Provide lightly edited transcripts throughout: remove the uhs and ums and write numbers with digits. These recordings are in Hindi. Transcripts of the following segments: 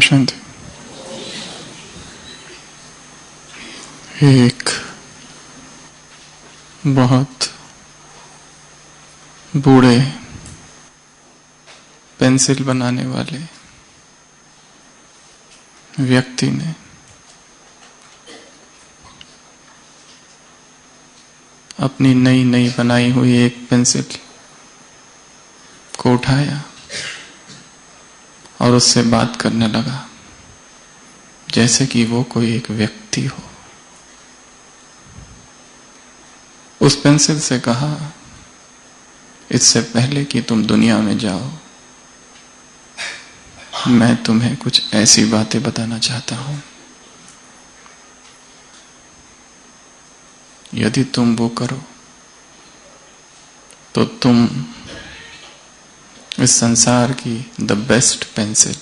शांति। एक बहुत बूढ़े पेंसिल बनाने वाले व्यक्ति ने अपनी नई नई बनाई हुई एक पेंसिल को उठाया और उससे बात करने लगा जैसे कि वो कोई एक व्यक्ति हो। उस पेंसिल से कहा, इससे पहले कि तुम दुनिया में जाओ, मैं तुम्हें कुछ ऐसी बातें बताना चाहता हूं। यदि तुम वो करो तो तुम इस संसार की द बेस्ट पेंसिल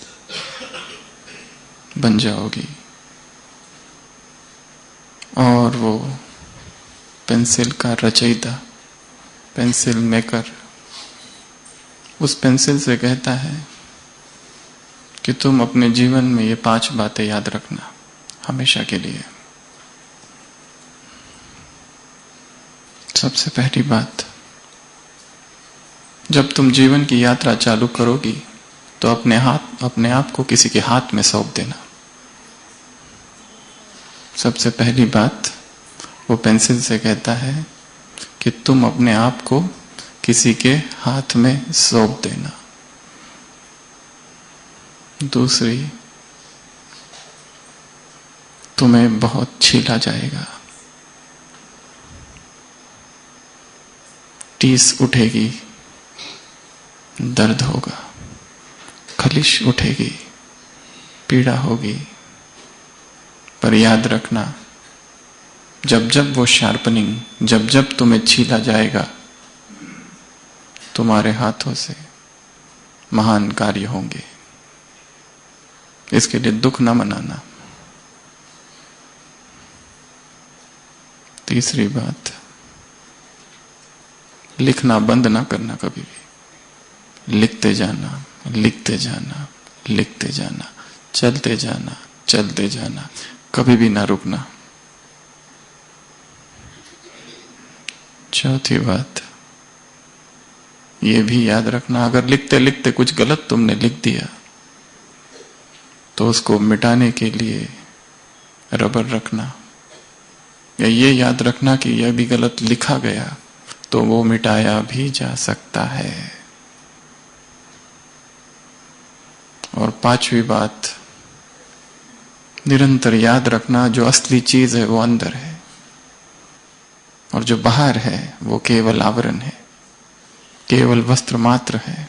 बन जाओगी। और वो पेंसिल का रचयिता, पेंसिल मेकर, उस पेंसिल से कहता है कि तुम अपने जीवन में ये 5 बातें याद रखना हमेशा के लिए। सबसे पहली बात, जब तुम जीवन की यात्रा चालू करोगी तो अपने आप को किसी के हाथ में सौंप देना। सबसे पहली बात वो पेंसिल से कहता है कि तुम अपने आप को किसी के हाथ में सौंप देना। दूसरी, तुम्हें बहुत छीला जाएगा, टीस उठेगी, दर्द होगा, खलिश उठेगी, पीड़ा होगी, पर याद रखना जब जब वो शार्पनिंग, जब जब तुम्हें छीला जाएगा, तुम्हारे हाथों से महान कार्य होंगे। इसके लिए दुख न मनाना। तीसरी बात, लिखना बंद ना करना कभी भी। लिखते जाना, लिखते जाना, लिखते जाना, चलते जाना, चलते जाना, कभी भी ना रुकना। चौथी बात, ये भी याद रखना, अगर लिखते लिखते कुछ गलत तुमने लिख दिया तो उसको मिटाने के लिए रबर रखना, या ये याद रखना कि यह भी गलत लिखा गया तो वो मिटाया भी जा सकता है। और 5वीं बात, निरंतर याद रखना जो असली चीज है वो अंदर है और जो बाहर है वो केवल आवरण है, केवल वस्त्र मात्र है।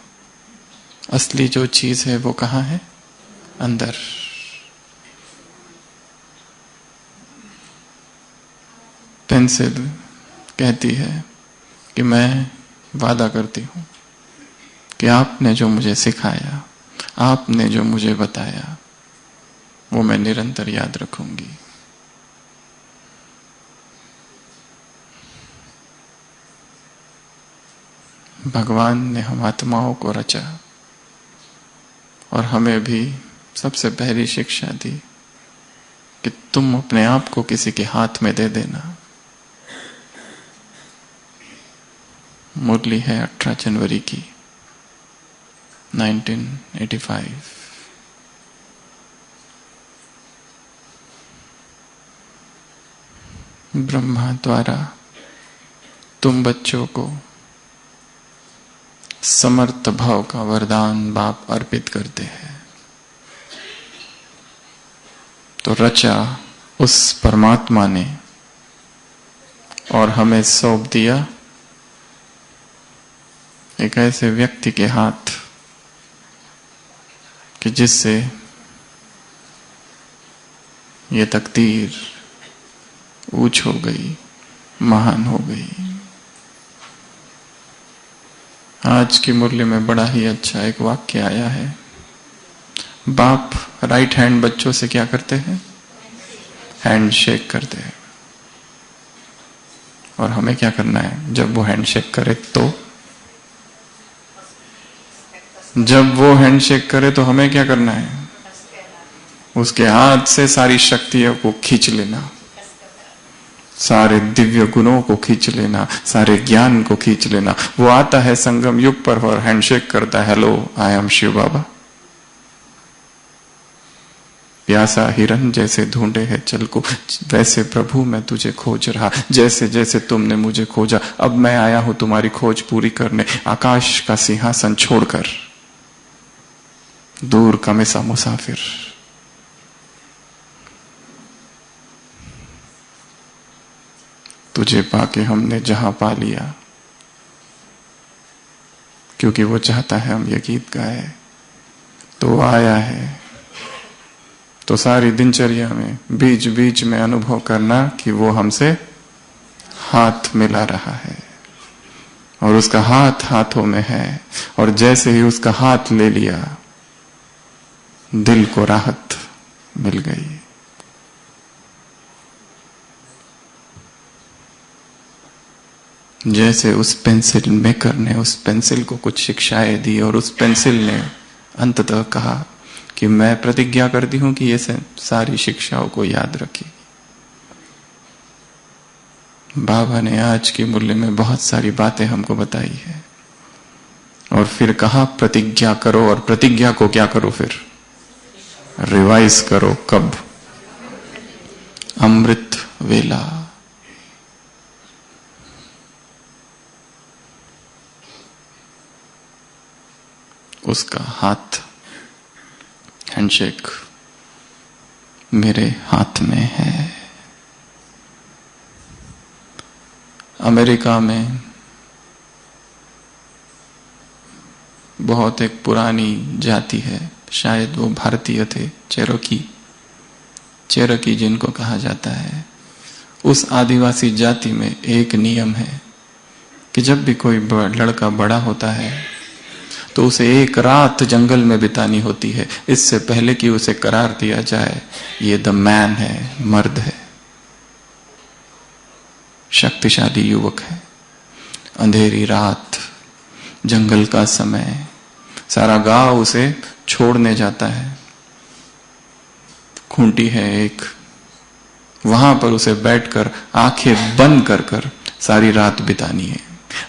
असली जो चीज है वो कहाँ है? अंदर। पेंसिल कहती है कि मैं वादा करती हूं कि आपने जो मुझे सिखाया, आपने जो मुझे बताया, वो मैं निरंतर याद रखूंगी। भगवान ने हम आत्माओं को रचा और हमें भी सबसे पहली शिक्षा दी कि तुम अपने आप को किसी के हाथ में दे देना। मुरली है 18 जनवरी की 1985। ब्रह्मा द्वारा तुम बच्चों को समर्थ भाव का वरदान बाप अर्पित करते हैं, तो रचा उस परमात्मा ने और हमें सौंप दिया एक ऐसे व्यक्ति के हाथ कि जिससे ये तकदीर ऊंच हो गई, महान हो गई। आज की मुरली में बड़ा ही अच्छा एक वाक्य आया है। बाप राइट हैंड बच्चों से क्या करते हैं? हैंड शेक करते हैं। और हमें क्या करना है? जब वो हैंड शेक करे तो जब वो हैंडशेक करे तो हमें क्या करना है? उसके हाथ से सारी शक्तियों को खींच लेना, सारे दिव्य गुणों को खींच लेना, सारे ज्ञान को खींच लेना। वो आता है संगम युग पर और हैंडशेक करता है, हेलो आई एम शिव बाबा। प्यासा हिरन जैसे ढूंढे है जल को, वैसे प्रभु मैं तुझे खोज रहा, जैसे जैसे तुमने मुझे खोजा, अब मैं आया हूं तुम्हारी खोज पूरी करने। आकाश का सिंहासन छोड़कर दूर का मिसा मुसाफिर। तुझे पाके हमने जहां पा लिया, क्योंकि वो चाहता है हम ये गीत गाए, तो आया है। तो सारी दिनचर्या में बीच बीच में अनुभव करना कि वो हमसे हाथ मिला रहा है और उसका हाथ हाथों में है, और जैसे ही उसका हाथ ले लिया दिल को राहत मिल गई। जैसे उस पेंसिल मेकर ने उस पेंसिल को कुछ शिक्षाएं दी और उस पेंसिल ने अंततः कहा कि मैं प्रतिज्ञा करती हूं कि ये सारी शिक्षाओं को याद रखी। बाबा ने आज की मूल्य में बहुत सारी बातें हमको बताई है और फिर कहा प्रतिज्ञा करो, और प्रतिज्ञा को क्या करो, फिर रिवाइज करो। कब? अमृत वेला। उसका हाथ, हैंडशेक मेरे हाथ में है। अमेरिका में बहुत एक पुरानी जाति है, शायद वो भारतीय थे, चेरोकी जिनको कहा जाता है। उस आदिवासी जाति में एक नियम है कि जब भी कोई लड़का बड़ा होता है तो उसे एक रात जंगल में बितानी होती है, इससे पहले कि उसे करार दिया जाए ये द मैन है, मर्द है, शक्तिशाली युवक है। अंधेरी रात, जंगल का समय, सारा गांव उसे छोड़ने जाता है। खूंटी है एक, वहां पर उसे बैठकर आंखें बंद कर कर सारी रात बितानी है।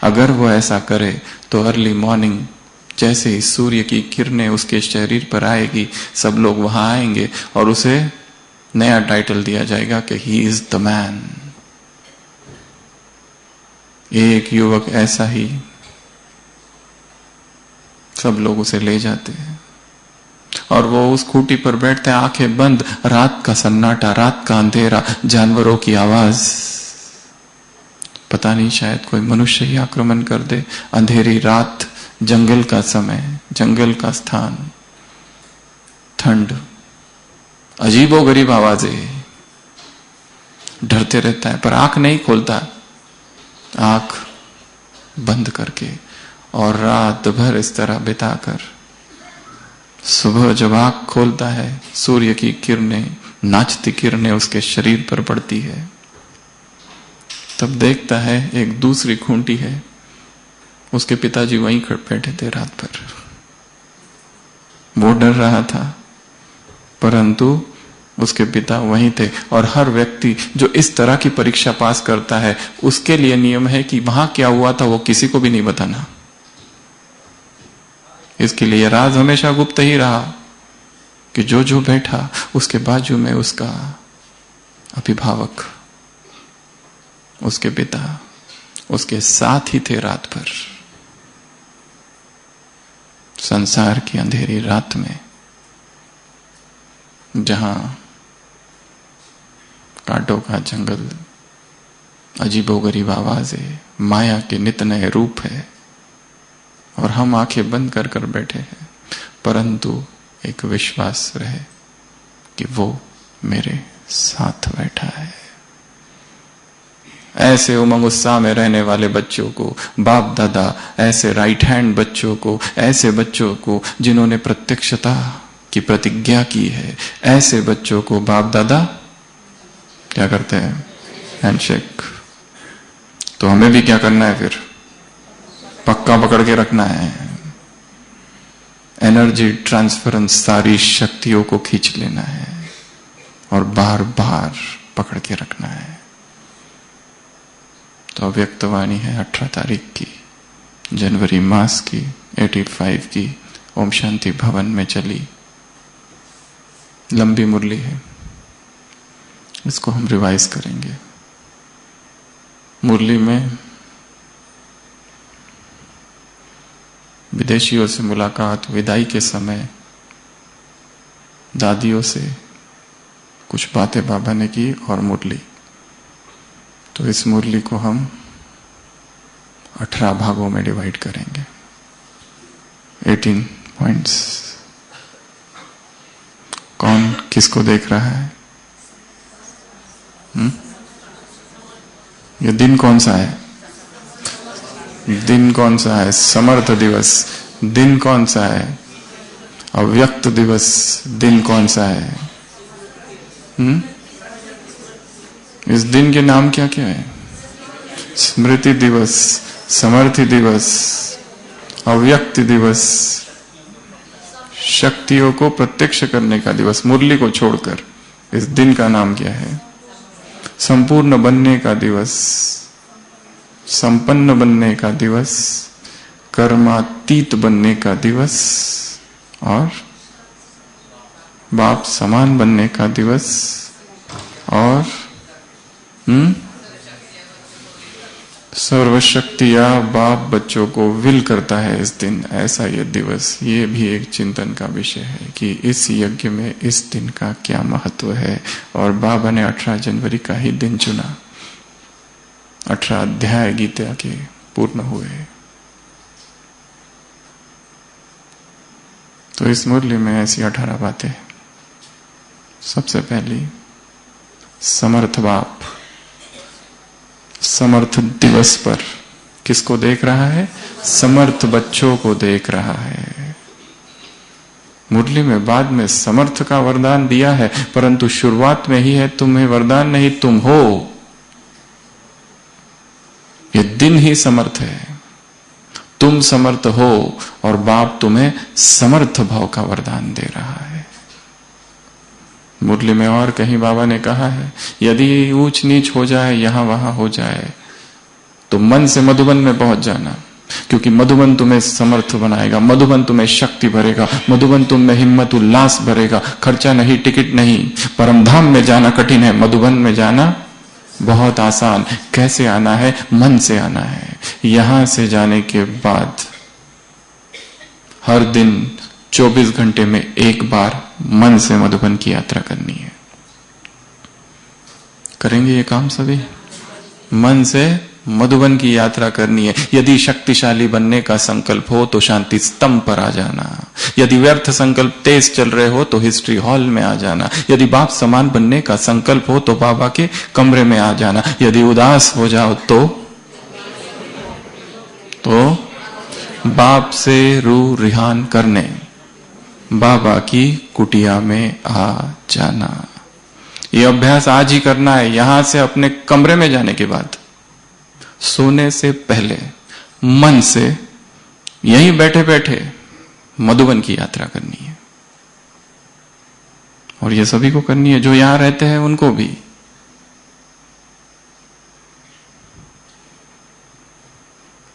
अगर वो ऐसा करे तो अर्ली मॉर्निंग जैसे ही सूर्य की किरणें उसके शरीर पर आएगी, सब लोग वहां आएंगे और उसे नया टाइटल दिया जाएगा कि ही इज द मैन। एक युवक ऐसा ही, सब लोग उसे ले जाते हैं और वो उस खूंटी पर बैठते हैं, आंखें बंद, रात का सन्नाटा, रात का अंधेरा, जानवरों की आवाज, पता नहीं शायद कोई मनुष्य ही आक्रमण कर दे। अंधेरी रात, जंगल का समय, जंगल का स्थान, ठंड, अजीबोगरीब आवाजें, डरते रहता है पर आंख नहीं खोलता, आंख बंद करके, और रात भर इस तरह बिताकर सुबह जब आंख खोलता है, सूर्य की किरणें, नाचती किरणें उसके शरीर पर पड़ती है, तब देखता है एक दूसरी खूंटी है, उसके पिताजी वहीं बैठे थे रात भर। वो डर रहा था परंतु उसके पिता वहीं थे। और हर व्यक्ति जो इस तरह की परीक्षा पास करता है उसके लिए नियम है कि वहां क्या हुआ था वो किसी को भी नहीं बताना। इसके लिए राज हमेशा गुप्त ही रहा कि जो जो बैठा उसके बाजू में उसका अभिभावक, उसके पिता उसके साथ ही थे रात भर। संसार की अंधेरी रात में जहां कांटों का जंगल, अजीबोगरीब आवाजें, माया के नित नए रूप है और हम आंखें बंद कर कर बैठे हैं, परंतु एक विश्वास रहे कि वो मेरे साथ बैठा है। ऐसे उमंग उत्साह में रहने वाले बच्चों को बाप दादा, ऐसे राइट हैंड बच्चों को, ऐसे बच्चों को जिन्होंने प्रत्यक्षता की प्रतिज्ञा की है, ऐसे बच्चों को बाप दादा क्या करते हैं? हैंडशेक। तो हमें भी क्या करना है फिर? पक्का पकड़ के रखना है। एनर्जी ट्रांसफरेंस, सारी शक्तियों को खींच लेना है। और बार बार पकड़ के रखना है। तो अव्यक्तवाणी है 18 तारीख की, जनवरी मास की 85 की, ओम शांति भवन में चली। लंबी मुरली है, इसको हम रिवाइज करेंगे। मुरली में विदेशियों से मुलाकात, विदाई के समय दादियों से कुछ बातें बाबा ने की और मुरली। तो इस मुरली को हम 18 भागों में डिवाइड करेंगे, 18 पॉइंट्स। कौन किसको देख रहा है? ये दिन कौन सा है? दिन कौन सा है? समर्थ दिवस। दिन कौन सा है? अव्यक्त दिवस। दिन कौन सा है? इस दिन के नाम क्या क्या है? स्मृति दिवस, समर्थि दिवस, अव्यक्त दिवस, शक्तियों को प्रत्यक्ष करने का दिवस। मुरली को छोड़कर इस दिन का नाम क्या है? संपूर्ण बनने का दिवस, संपन्न बनने का दिवस, कर्मातीत बनने का दिवस और बाप समान बनने का दिवस और सर्वशक्तिया बाप बच्चों को विल करता है इस दिन, ऐसा ये दिवस। ये भी एक चिंतन का विषय है कि इस यज्ञ में इस दिन का क्या महत्व है। और बाबा ने 18 जनवरी का ही दिन चुना। 18 अध्याय गीता के पूर्ण हुए। तो इस मुरली में ऐसी 18 बातें। सबसे पहली, समर्थ बाप समर्थ दिवस पर किसको देख रहा है? समर्थ बच्चों को देख रहा है। मुरली में बाद में समर्थ का वरदान दिया है, परंतु शुरुआत में ही है तुम्हें वरदान नहीं, तुम हो। ये दिन ही समर्थ है, तुम समर्थ हो और बाप तुम्हें समर्थ भाव का वरदान दे रहा है। मुरली में और कहीं बाबा ने कहा है, यदि ऊंच नीच हो जाए, यहां वहां हो जाए, तो मन से मधुबन में पहुंच जाना, क्योंकि मधुबन तुम्हें समर्थ बनाएगा, मधुबन तुम्हें शक्ति भरेगा, मधुबन तुम्हें हिम्मत उल्लास भरेगा। खर्चा नहीं, टिकट नहीं। परम धाम में जाना कठिन है, मधुबन में जाना बहुत आसान। कैसे आना है? मन से आना है। यहां से जाने के बाद हर दिन 24 घंटे में एक बार मन से मधुबन की यात्रा करनी है। करेंगे ये काम सभी? मन से मधुबन की यात्रा करनी है। यदि शक्तिशाली बनने का संकल्प हो तो शांति स्तंभ पर आ जाना। यदि व्यर्थ संकल्प तेज चल रहे हो तो हिस्ट्री हॉल में आ जाना। यदि बाप समान बनने का संकल्प हो तो बाबा के कमरे में आ जाना। यदि उदास हो जाओ तो बाप से रूह रिहान करने बाबा की कुटिया में आ जाना। ये अभ्यास आज ही करना है। यहां से अपने कमरे में जाने के बाद सोने से पहले मन से यहीं बैठे बैठे मधुबन की यात्रा करनी है। और ये सभी को करनी है, जो यहां रहते हैं उनको भी।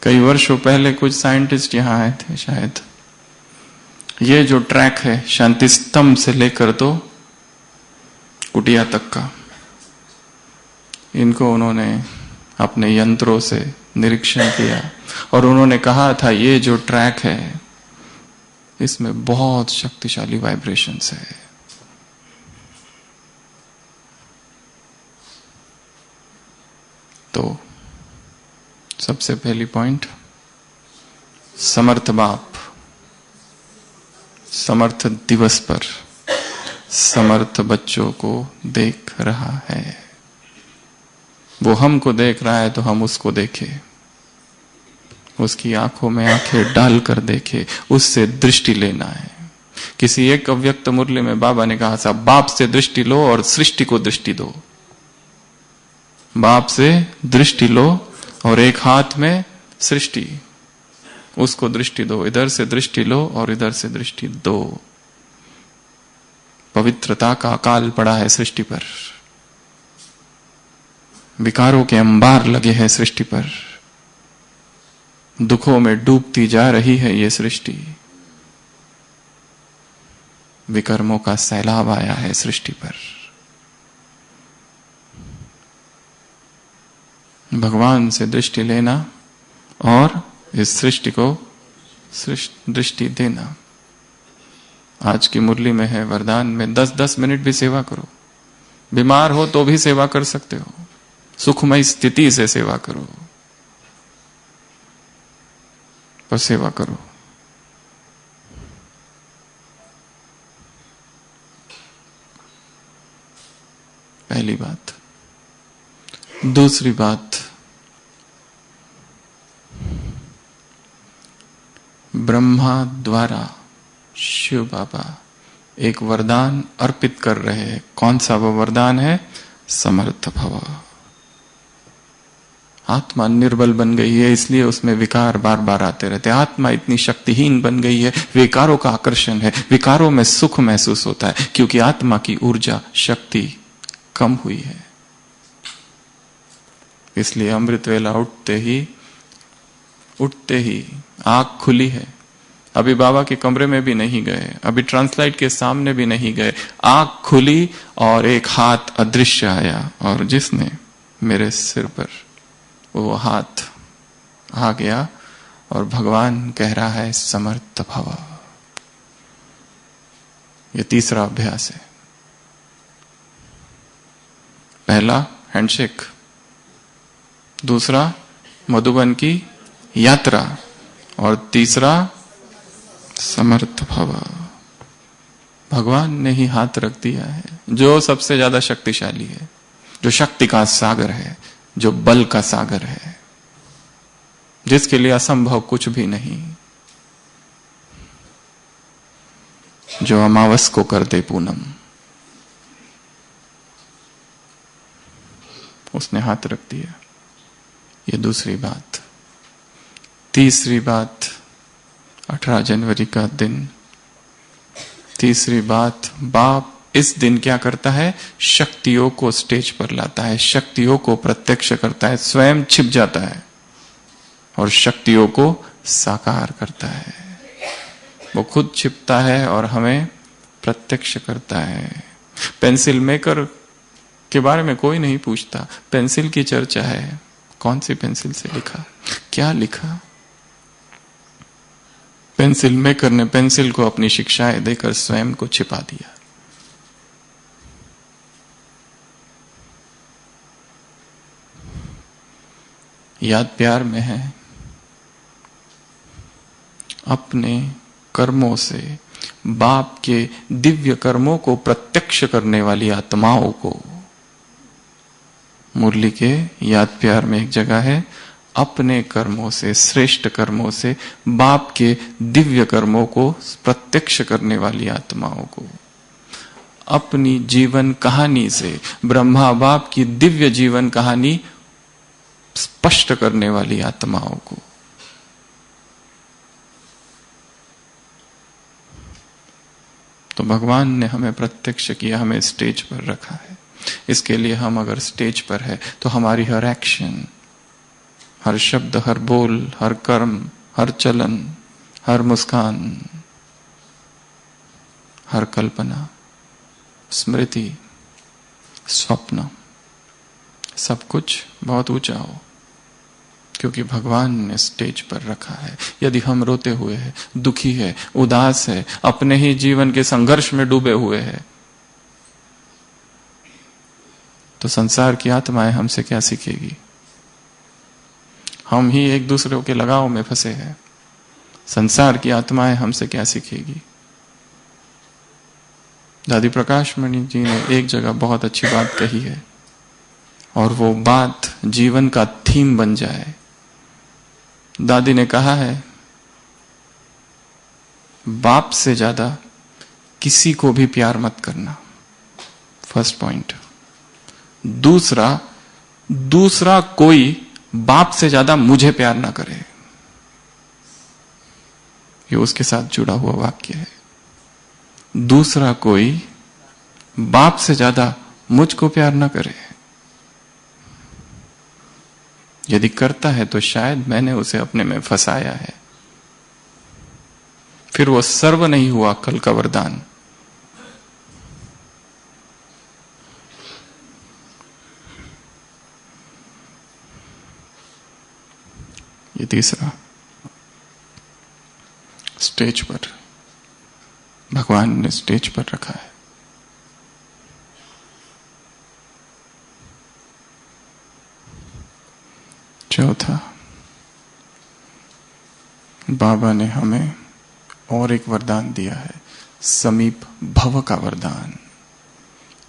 कई वर्षों पहले कुछ साइंटिस्ट यहां आए थे शायद। ये जो ट्रैक है शांति स्तंभ से लेकर तो कुटिया तक का, इनको उन्होंने अपने यंत्रों से निरीक्षण किया और उन्होंने कहा था ये जो ट्रैक है इसमें बहुत शक्तिशाली वाइब्रेशंस है। तो सबसे पहली पॉइंट, समर्थ बाप समर्थ दिवस पर समर्थ बच्चों को देख रहा है। वो हमको देख रहा है तो हम उसको देखें, उसकी आंखों में आंखें डालकर देखे, उससे दृष्टि लेना है। किसी एक अव्यक्त मुरली में बाबा ने कहा था, बाप से दृष्टि लो और सृष्टि को दृष्टि दो। बाप से दृष्टि लो और एक हाथ में सृष्टि, उसको दृष्टि दो। इधर से दृष्टि लो और इधर से दृष्टि दो। पवित्रता का अकाल पड़ा है सृष्टि पर, विकारों के अंबार लगे हैं सृष्टि पर, दुखों में डूबती जा रही है ये सृष्टि, विकर्मों का सैलाब आया है सृष्टि पर। भगवान से दृष्टि लेना और इस सृष्टि को दृष्टि देना। आज की मुरली में है वरदान में 10-10 मिनट भी सेवा करो, बीमार हो तो भी सेवा कर सकते हो, सुखमय स्थिति से सेवा करो, पर सेवा करो। पहली बात। दूसरी बात, ब्रह्मा द्वारा शिव बाबा एक वरदान अर्पित कर रहे हैं। कौन सा वो वरदान है? समर्थ भव। आत्मा निर्बल बन गई है, इसलिए उसमें विकार बार बार आते रहते हैं। आत्मा इतनी शक्तिहीन बन गई है, विकारों का आकर्षण है, विकारों में सुख महसूस होता है, क्योंकि आत्मा की ऊर्जा शक्ति कम हुई है। इसलिए अमृत वेला उठते ही आंख खुली है। अभी बाबा के कमरे में भी नहीं गए, अभी ट्रांसलाइट के सामने भी नहीं गए, आंख खुली और एक हाथ अदृश्य आया, और जिसने मेरे सिर पर वो हाथ आ गया, और भगवान कह रहा है समर्थ भव। ये तीसरा अभ्यास है। पहला हैंडशेक, दूसरा मधुबन की यात्रा, और तीसरा समर्थ भव। भगवान ने ही हाथ रख दिया है, जो सबसे ज्यादा शक्तिशाली है, जो शक्ति का सागर है, जो बल का सागर है, जिसके लिए असंभव कुछ भी नहीं, जो अमावस को कर दे पूनम, उसने हाथ रख दिया। ये दूसरी बात। तीसरी बात, 18 जनवरी का दिन। तीसरी बात, बाप इस दिन क्या करता है? शक्तियों को स्टेज पर लाता है, शक्तियों को प्रत्यक्ष करता है, स्वयं छिप जाता है और शक्तियों को साकार करता है। वो खुद छिपता है और हमें प्रत्यक्ष करता है। पेंसिल मेकर के बारे में कोई नहीं पूछता, पेंसिल की चर्चा है। कौन सी पेंसिल से लिखा, क्या लिखा? पेंसिल मेकर ने पेंसिल को अपनी शिक्षाएं देकर स्वयं को छिपा दिया। याद प्यार में है, अपने कर्मों से बाप के दिव्य कर्मों को प्रत्यक्ष करने वाली आत्माओं को, मुरली के याद प्यार में एक जगह है, अपने कर्मों से, श्रेष्ठ कर्मों से बाप के दिव्य कर्मों को प्रत्यक्ष करने वाली आत्माओं को, अपनी जीवन कहानी से ब्रह्मा बाप की दिव्य जीवन कहानी स्पष्ट करने वाली आत्माओं को। तो भगवान ने हमें प्रत्यक्ष किया, हमें स्टेज पर रखा है। इसके लिए हम अगर स्टेज पर है तो हमारी हर एक्शन, हर शब्द, हर बोल, हर कर्म, हर चलन, हर मुस्कान, हर कल्पना, स्मृति, स्वप्न, सब कुछ बहुत ऊंचा हो, क्योंकि भगवान ने स्टेज पर रखा है। यदि हम रोते हुए हैं, दुखी है, उदास है, अपने ही जीवन के संघर्ष में डूबे हुए हैं, तो संसार की आत्माएं हमसे क्या सीखेगी? हम ही एक दूसरे के लगाव में फंसे हैं। संसार की आत्माएं हमसे क्या सीखेगी? दादी प्रकाश मणि जी ने एक जगह बहुत अच्छी बात कही है, और वो बात जीवन का थीम बन जाए। दादी ने कहा है, बाप से ज्यादा किसी को भी प्यार मत करना, फर्स्ट पॉइंट। दूसरा कोई बाप से ज्यादा मुझे प्यार ना करे, ये उसके साथ जुड़ा हुआ वाक्य है। दूसरा कोई बाप से ज्यादा मुझको प्यार न करे। यदि करता है तो शायद मैंने उसे अपने में फंसाया है। फिर वो सर्व नहीं हुआ कल का वरदान। ये तीसरा, स्टेज पर भगवान ने स्टेज पर रखा है। चौथा, बाबा ने हमें और एक वरदान दिया है, समीप भव का वरदान।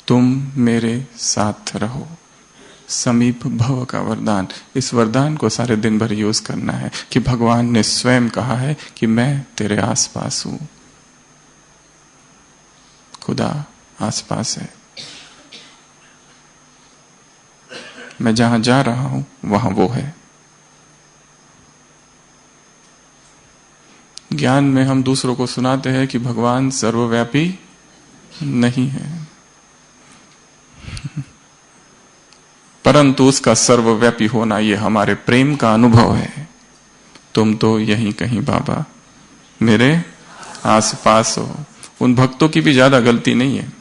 तुम मेरे साथ रहो, समीप भव का वरदान। इस वरदान को सारे दिन भर यूज करना है कि भगवान ने स्वयं कहा है कि मैं तेरे आसपास हूं। खुदा आसपास है। मैं जहां जा रहा हूं वहां वो है। ज्ञान में हम दूसरों को सुनाते हैं कि भगवान सर्वव्यापी नहीं है, परंतु उसका सर्वव्यापी होना ये हमारे प्रेम का अनुभव है। तुम तो यहीं कहीं बाबा मेरे आसपास हो। उन भक्तों की भी ज्यादा गलती नहीं है,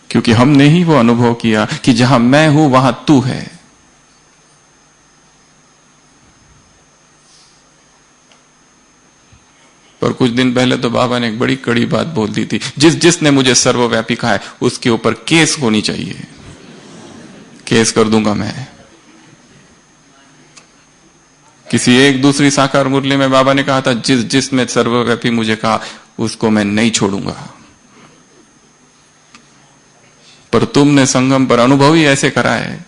क्योंकि हमने ही वो अनुभव किया कि जहां मैं हूं वहां तू है। पर कुछ दिन पहले तो बाबा ने एक बड़ी कड़ी बात बोल दी थी, जिसने मुझे सर्वव्यापी कहा है उसके ऊपर केस होनी चाहिए। केस कर दूंगा मैं। किसी एक दूसरी साकार मुरली में बाबा ने कहा था, जिसने सर्वव्यापी मुझे कहा उसको मैं नहीं छोड़ूंगा। पर तुमने संगम पर अनुभव ही ऐसे करा है,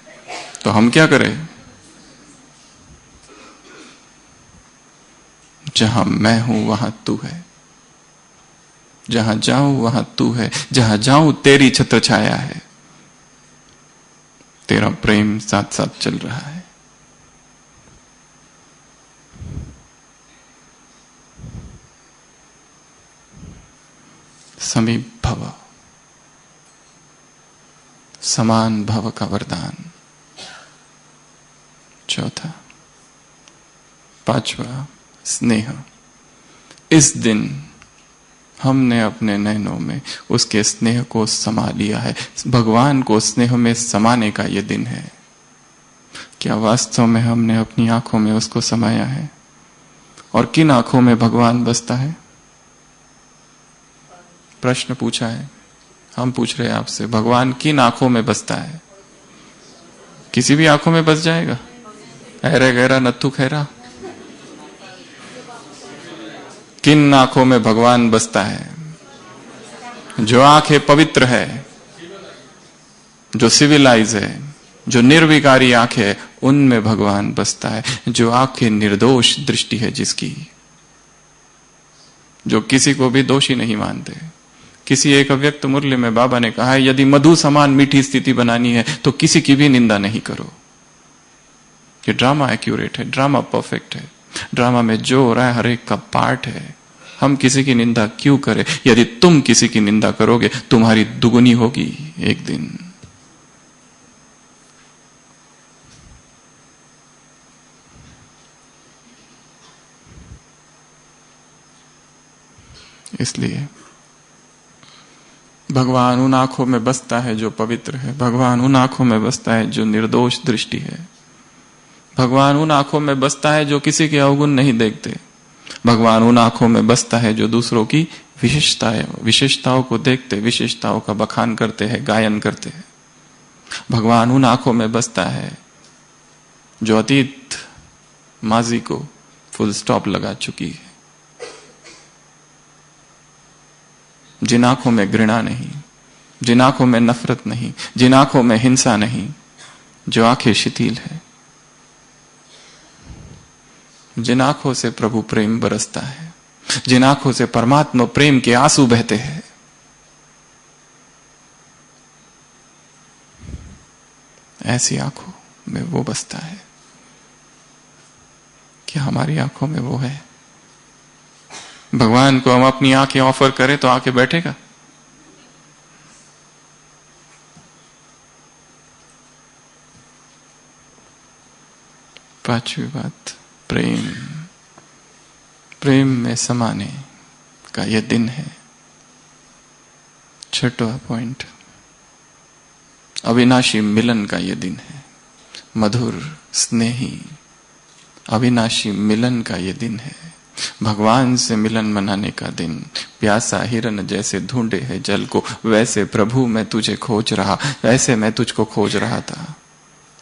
तो हम क्या करें? जहां मैं हूं वहां तू है, जहां जाऊं वहां तू है, जहां जाऊं तेरी छत्र छाया है, तेरा प्रेम साथ साथ चल रहा है। समीप भव, समान भव का वरदान। चौथा, पांचवा, स्नेह। इस दिन हमने अपने नैनों में उसके स्नेह को समा लिया है। भगवान को स्नेह में समाने का यह दिन है। क्या वास्तव में हमने अपनी आंखों में उसको समाया है? और किन आंखों में भगवान बसता है? प्रश्न पूछा है, हम पूछ रहे हैं आपसे, भगवान किन आंखों में बसता है? किसी भी आंखों में बस जाएगा? ऐरा गहरा नत्थु खैरा, किन आंखों में भगवान बसता है? जो आंखें पवित्र है, जो सिविलाइज है, जो निर्विकारी आंखें है, उनमें भगवान बसता है। जो आंखें निर्दोष दृष्टि है जिसकी, जो किसी को भी दोषी नहीं मानते। किसी एक अव्यक्त मुरली में बाबा ने कहा है, यदि मधु समान मीठी स्थिति बनानी है तो किसी की भी निंदा नहीं करो। ये ड्रामा एक्यूरेट है, ड्रामा परफेक्ट है। ड्रामा में जो हो रहा है हर एक का पार्ट है। हम किसी की निंदा क्यों करें? यदि तुम किसी की निंदा करोगे तुम्हारी दुगुनी होगी एक दिन। इसलिए भगवान उन आंखों में बसता है जो पवित्र है। भगवान उन आंखों में बसता है जो निर्दोष दृष्टि है। भगवान उन आंखों में बसता है जो किसी के अवगुण नहीं देखते। भगवान उन आंखों में बसता है जो दूसरों की विशेषताओं को देखते, विशेषताओं का बखान करते हैं, गायन करते हैं। भगवान उन आंखों में बसता है जो अतीत माजी को फुल स्टॉप लगा चुकी है। जिन आंखों में घृणा नहीं, जिन आंखों में नफरत नहीं, जिन आंखों में हिंसा नहीं, जो आंखें शिथिल है, जिन आंखों से प्रभु प्रेम बरसता है, जिन आंखों से परमात्मा प्रेम के आंसू बहते हैं, ऐसी आंखों में वो बसता है। क्या हमारी आंखों में वो है? भगवान को हम अपनी आंखें ऑफर करें तो आके बैठेगा? पांचवी बात, प्रेम। प्रेम में समाने का यह दिन है। छठवां पॉइंट, अविनाशी मिलन का यह दिन है। मधुर स्नेही अविनाशी मिलन का यह दिन है। भगवान से मिलन मनाने का दिन। प्यासा हिरन जैसे ढूंढे है जल को, वैसे प्रभु मैं तुझे खोज रहा, वैसे मैं तुझको खोज रहा था,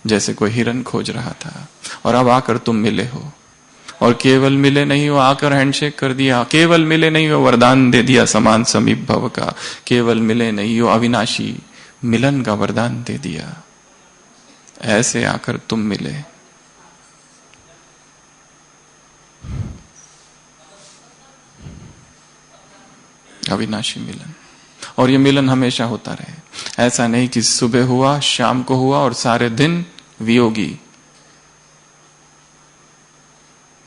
जैसे कोई हिरन खोज रहा था। और अब आकर तुम मिले हो, और केवल मिले नहीं हो, आकर हैंडशेक कर दिया। केवल मिले नहीं हो, वरदान दे दिया समान समीप भव का। केवल मिले नहीं हो, अविनाशी मिलन का वरदान दे दिया। ऐसे आकर तुम मिले। अविनाशी मिलन, और ये मिलन हमेशा होता रहे। ऐसा नहीं कि सुबह हुआ, शाम को हुआ और सारे दिन वियोगी।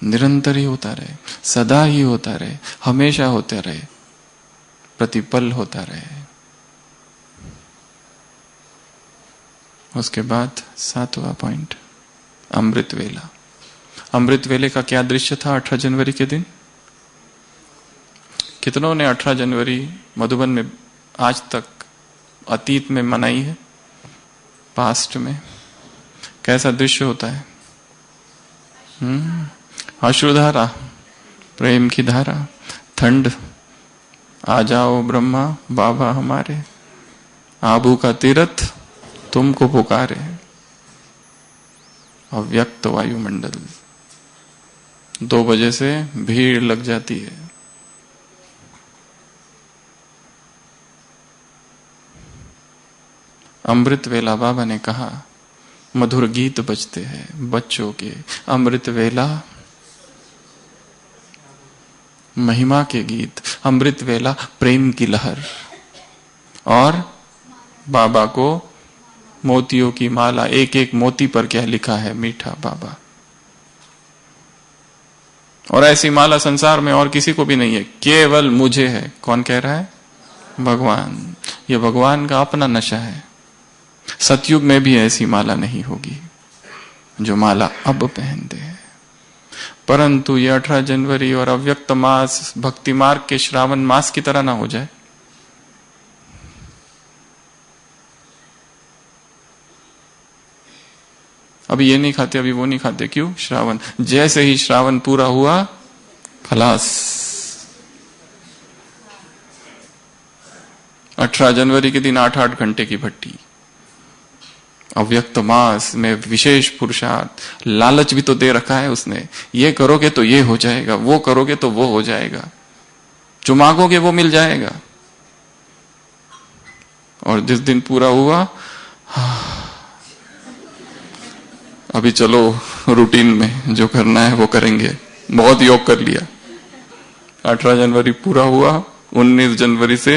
निरंतर ही होता रहे, सदा ही होता रहे, हमेशा होता रहे, प्रतिपल होता रहे। उसके बाद सातवां पॉइंट, अमृत वेला। अमृत वेले का क्या दृश्य था 18 जनवरी के दिन? कितनों ने 18 जनवरी मधुबन में आज तक अतीत में मनाई है, पास्ट में? कैसा दृश्य होता है? अश्रुधारा, प्रेम की धारा, ठंड, आ जाओ ब्रह्मा बाबा हमारे, आबू का तीर्थ तुमको पुकारे। अव्यक्त वायुमंडल, 2 बजे से भीड़ लग जाती है। अमृत वेला बाबा ने कहा, मधुर गीत बजते हैं बच्चों के। अमृत वेला महिमा के गीत, अमृत वेला प्रेम की लहर। और बाबा को मोतियों की माला, एक एक मोती पर क्या लिखा है? मीठा बाबा। और ऐसी माला संसार में और किसी को भी नहीं है, केवल मुझे है। कौन कह रहा है? भगवान। ये भगवान का अपना नशा है। सतयुग में भी ऐसी माला नहीं होगी जो माला अब पहनते हैं। परंतु ये 18 जनवरी और अव्यक्त मास भक्ति मार्ग के श्रावण मास की तरह ना हो जाए। अभी ये नहीं खाते, अभी वो नहीं खाते, क्यों? श्रावण। जैसे ही श्रावण पूरा हुआ, खलास। 18 जनवरी के दिन 8-8 घंटे की भट्टी। अव्यक्त मास में विशेष पुरुषार्थ, लालच भी तो दे रखा है उसने। ये करोगे तो ये हो जाएगा, वो करोगे तो वो हो जाएगा, जो मांगोगे वो मिल जाएगा। और जिस दिन पूरा हुआ, अभी चलो रूटीन में जो करना है वो करेंगे, बहुत योग कर लिया। 18 जनवरी पूरा हुआ, 19 जनवरी से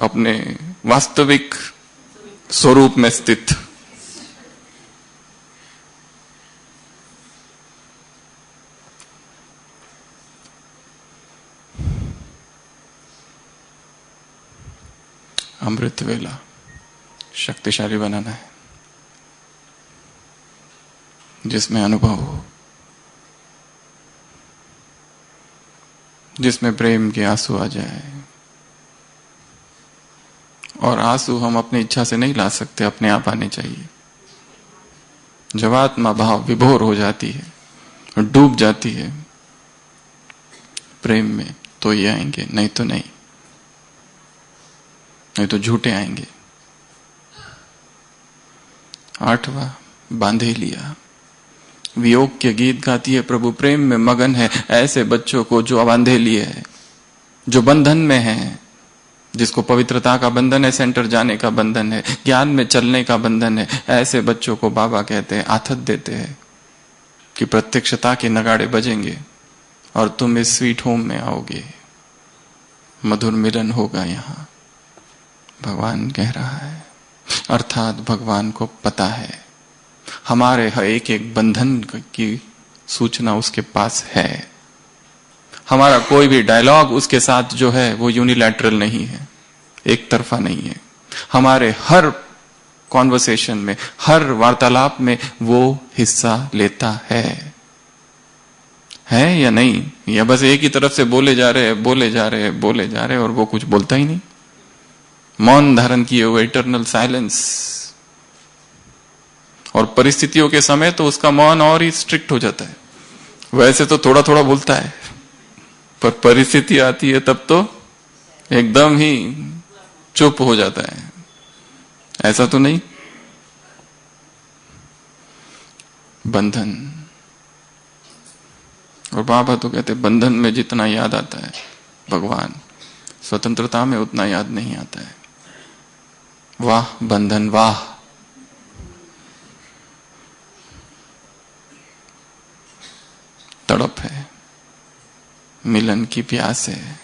अपने वास्तविक स्वरूप में स्थित। अमृत वेला शक्तिशाली बनाना है, जिसमें अनुभव हो, जिसमें प्रेम के आंसू आ जाए। और आंसू हम अपनी इच्छा से नहीं ला सकते, अपने आप आने चाहिए। जब आत्मा भाव विभोर हो जाती है, डूब जाती है प्रेम में, तो ये आएंगे, नहीं तो नहीं, नहीं तो झूठे आएंगे। 8वां, बांधे लिया। वियोग के गीत गाती है, प्रभु प्रेम में मगन है ऐसे बच्चों को जो बांधे लिए है, जो बंधन में है, जिसको पवित्रता का बंधन है, सेंटर जाने का बंधन है, ज्ञान में चलने का बंधन है। ऐसे बच्चों को बाबा कहते हैं, आथत देते हैं कि प्रत्यक्षता के नगाड़े बजेंगे और तुम इस स्वीट होम में आओगे, मधुर मिलन होगा यहां। भगवान कह रहा है, अर्थात भगवान को पता है हमारे हर एक एक बंधन की सूचना उसके पास है। हमारा कोई भी डायलॉग उसके साथ जो है वो यूनिलैटरल नहीं है, एक तरफा नहीं है। हमारे हर कॉन्वर्सेशन में, हर वार्तालाप में वो हिस्सा लेता है। है या नहीं, या बस एक ही तरफ से बोले जा रहे हैं, बोले जा रहे हैं, बोले जा रहे हैं और वो कुछ बोलता ही नहीं। मौन धारण किए हुए, इटर्नल साइलेंस। और परिस्थितियों के समय तो उसका मौन और ही स्ट्रिक्ट हो जाता है। वैसे तो थोड़ा थोड़ा बोलता है, पर परिस्थिति आती है तब तो एकदम ही चुप हो जाता है। ऐसा तो नहीं। बंधन, और बाबा तो कहते बंधन में जितना याद आता है भगवान, स्वतंत्रता में उतना याद नहीं आता है। वाह बंधन वाह। तड़प है, मिलन की प्यास है।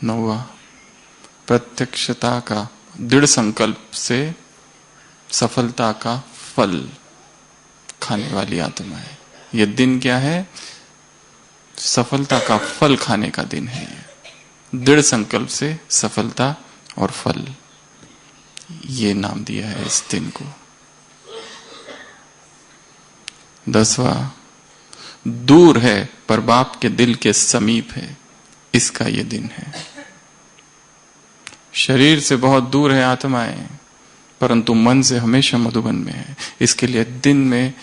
नौवा, प्रत्यक्षता का दृढ़ संकल्प से सफलता का फल खाने वाली आत्मा है। यह दिन क्या है? सफलता का फल खाने का दिन है। दृढ़ संकल्प से सफलता और फल, ये नाम दिया है इस दिन को। 10वां, दूर है पर बाप के दिल के समीप है, इसका ये दिन है। शरीर से बहुत दूर है आत्माएं, परंतु मन से हमेशा मधुबन में है। इसके लिए दिन में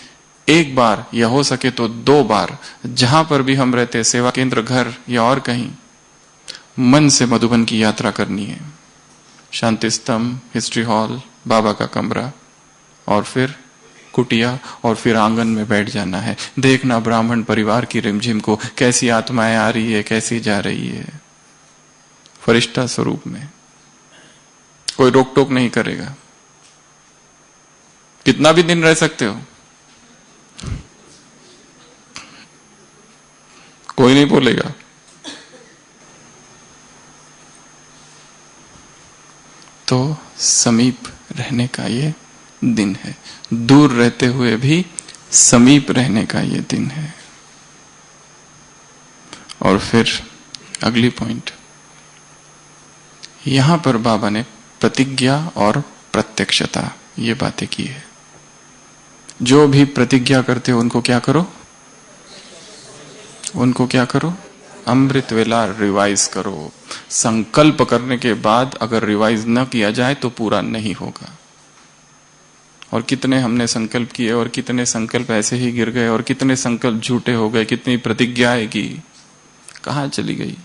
एक बार या हो सके तो 2 बार, जहां पर भी हम रहते, सेवा केंद्र, घर या और कहीं, मन से मधुबन की यात्रा करनी है। शांति स्तंभ, हिस्ट्री हॉल, बाबा का कमरा, और फिर कुटिया, और फिर आंगन में बैठ जाना है। देखना ब्राह्मण परिवार की रिमझिम को, कैसी आत्माएं आ रही है, कैसी जा रही है, फरिश्ता स्वरूप में। कोई रोक टोक नहीं करेगा। कितना भी दिन रह सकते हो, कोई नहीं बोलेगा। तो समीप रहने का ये दिन है, दूर रहते हुए भी समीप रहने का ये दिन है। और फिर अगली पॉइंट, यहां पर बाबा ने प्रतिज्ञा और प्रत्यक्षता ये बातें की है। जो भी प्रतिज्ञा करते हो उनको क्या करो? उनको क्या करो? अमृत वेला रिवाइज करो। संकल्प करने के बाद अगर रिवाइज न किया जाए तो पूरा नहीं होगा। और कितने हमने संकल्प किए और कितने संकल्प ऐसे ही गिर गए, और कितने संकल्प झूठे हो गए, कितनी प्रतिज्ञाएं की कहां चली गई।